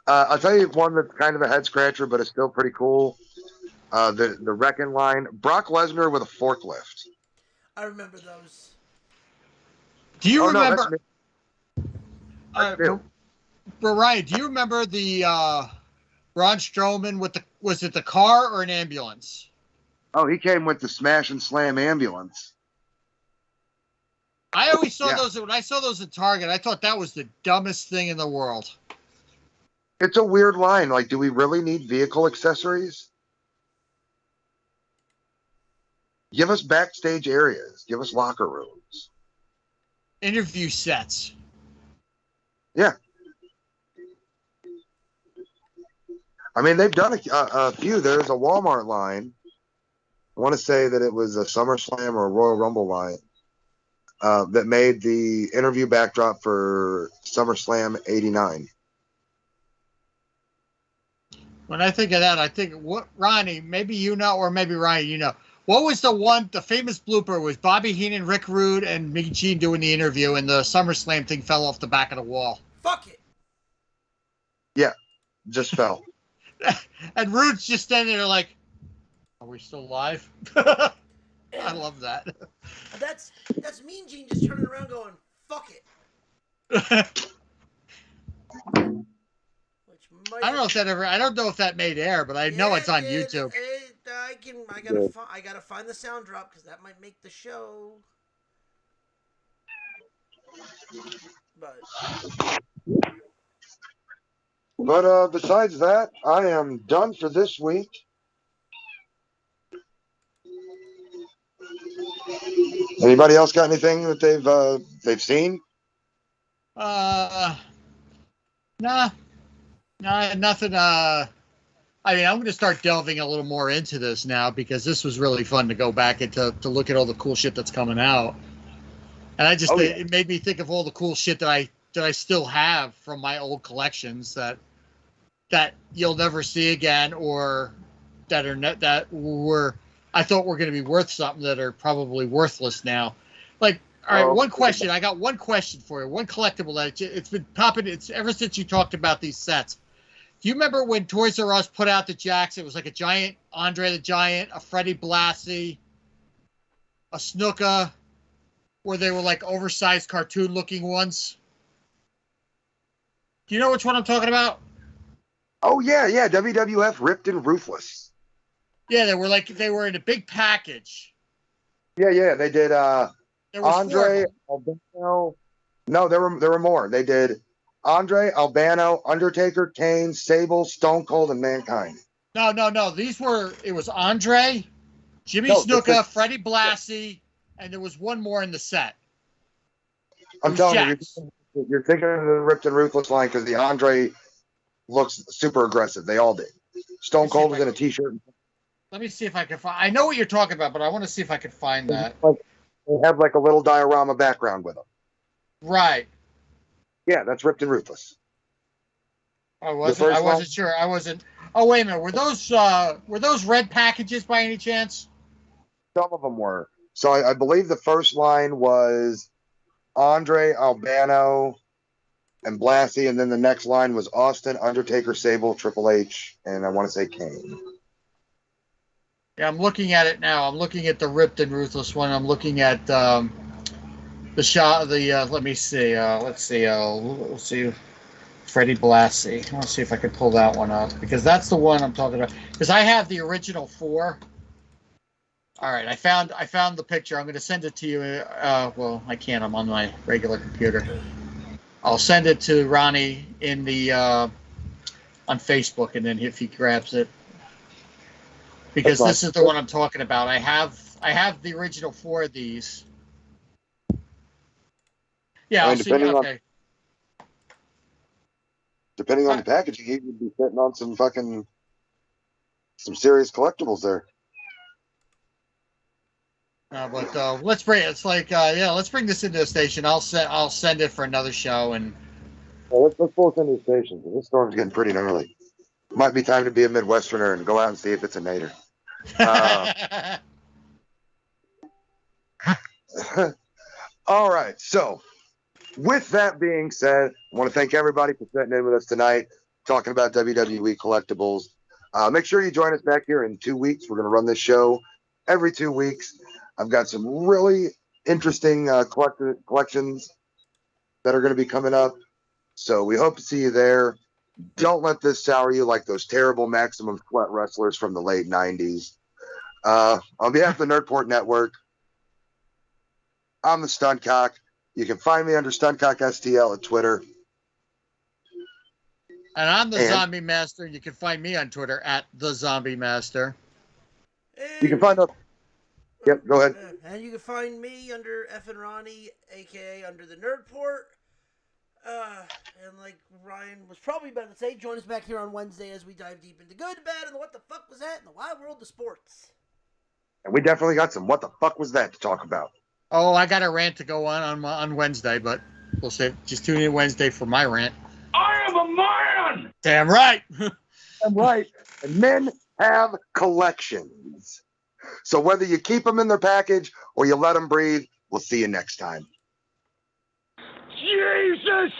[SPEAKER 1] I'll tell you one that's kind of a head scratcher, but it's still pretty cool. The Wreckin' line, Brock Lesnar with a forklift.
[SPEAKER 3] I remember those.
[SPEAKER 2] Do you remember?
[SPEAKER 1] No,
[SPEAKER 2] but Ryan, do you remember the Braun Strowman with was it the car or an ambulance?
[SPEAKER 1] Oh, he came with the Smash and Slam ambulance.
[SPEAKER 2] I always saw
[SPEAKER 1] Yeah.
[SPEAKER 2] those when I saw those at Target. I thought that was the dumbest thing in the world.
[SPEAKER 1] It's a weird line. Like, do we really need vehicle accessories? Give us backstage areas. Give us locker rooms.
[SPEAKER 2] Interview sets.
[SPEAKER 1] Yeah. I mean, they've done a few. There's a Walmart line. I want to say that it was a SummerSlam or a Royal Rumble line that made the interview backdrop for SummerSlam '89.
[SPEAKER 2] When I think of that, I think what Ronnie, maybe you know, or maybe Ryan, you know. What was the famous blooper was Bobby Heenan, Rick Rude, and Mickey Gene doing the interview, and the SummerSlam thing fell off the back of the wall.
[SPEAKER 3] Fuck it.
[SPEAKER 1] Yeah, just fell.
[SPEAKER 2] And Rude's just standing there like, are we still live? I love that.
[SPEAKER 3] That's Mean Gene just turning around going, fuck it. Which might
[SPEAKER 2] I don't know if that made air, but I know it's on YouTube.
[SPEAKER 3] I gotta find the sound drop because that might make the show.
[SPEAKER 1] But besides that, I am done for this week. Anybody else got anything that they've seen?
[SPEAKER 2] Nah, nothing. I mean, I'm going to start delving a little more into this now because this was really fun to go back and to look at all the cool shit that's coming out. And it made me think of all the cool shit that I still have from my old collections that you'll never see again, or that I thought were going to be worth something that are probably worthless now. Like, all right, one question. I got one question for you. One collectible that it's been popping. It's ever since you talked about these sets. Do you remember when Toys R Us put out the Jacks? It was like a giant Andre the Giant, a Freddie Blassie, a Snuka, where they were like oversized cartoon-looking ones. Do you know which one I'm talking about?
[SPEAKER 1] Oh yeah, WWF Ripped and Ruthless.
[SPEAKER 2] Yeah, they were in a big package.
[SPEAKER 1] Yeah, they did.
[SPEAKER 2] There was
[SPEAKER 1] Andre,
[SPEAKER 2] four of them.
[SPEAKER 1] Albano. No, there were more. They did Andre, Albano, Undertaker, Kane, Sable, Stone Cold, and Mankind.
[SPEAKER 2] No. It was Andre, Jimmy Snuka, Freddie Blassie, and there was one more in the set.
[SPEAKER 1] I'm telling you, you're thinking of the Ripped and Ruthless line because the Andre looks super aggressive. They all did. Stone Cold was in a t-shirt.
[SPEAKER 2] Let me see if I can find. I know what you're talking about, but I want to see if I can find that.
[SPEAKER 1] They have like a little diorama background with them.
[SPEAKER 2] Right.
[SPEAKER 1] Yeah, that's Ripped and Ruthless.
[SPEAKER 2] I wasn't sure. I wasn't. Oh, wait a minute. Were those red packages by any chance?
[SPEAKER 1] Some of them were. So I believe the first line was Andre, Albano, and Blassie, and then the next line was Austin, Undertaker, Sable, Triple H, and I want to say Kane.
[SPEAKER 2] Yeah, I'm looking at it now. I'm looking at the Ripped and Ruthless one. I'm looking at the shot. Let me see. Let's see. Freddie Blassie. I want to see if I can pull that one up because that's the one I'm talking about. Because I have the original 4. All right, I found the picture. I'm going to send it to you. Well, I can't. I'm on my regular computer. I'll send it to Ronnie in the on Facebook, and then if he grabs it, because this is the one I'm talking about. I have the original 4 of these. Yeah, I'll see. Okay.
[SPEAKER 1] Depending on the packaging, he would be sitting on some serious collectibles there.
[SPEAKER 2] But let's bring it. It's like let's bring this into the station. I'll send it for another show and.
[SPEAKER 1] Well, let's pull us into the station. This storm's getting pretty gnarly. Might be time to be a Midwesterner and go out and see if it's a nader. All right. So, with that being said, I want to thank everybody for sitting in with us tonight, talking about WWE collectibles. Make sure you join us back here in 2 weeks. We're going to run this show every 2 weeks. I've got some really interesting collections that are going to be coming up. So we hope to see you there. Don't let this sour you like those terrible Maximum Sweat wrestlers from the late 90s. On behalf of the Nerdport Network, I'm the Stuntcock. You can find me under Stuntcock STL at Twitter.
[SPEAKER 2] And I'm the
[SPEAKER 1] And-
[SPEAKER 2] Zombie Master. You can find me on Twitter at the Zombie Master.
[SPEAKER 1] You can find us. Yep, go ahead.
[SPEAKER 3] And you can find me under F and Ronnie, aka under the Nerd Port. And like Ryan was probably about to say, join us back here on Wednesday as we dive deep into good, bad, and what the fuck was that in the wide world of sports.
[SPEAKER 1] And we definitely got some what the fuck was that to talk about.
[SPEAKER 2] Oh, I got a rant to go on Wednesday, but we'll say just tune in Wednesday for my rant.
[SPEAKER 5] I am a man!
[SPEAKER 2] Damn right.
[SPEAKER 1] I'm right. And men have collections. So whether you keep them in their package or you let them breathe, we'll see you next time.
[SPEAKER 5] Jesus!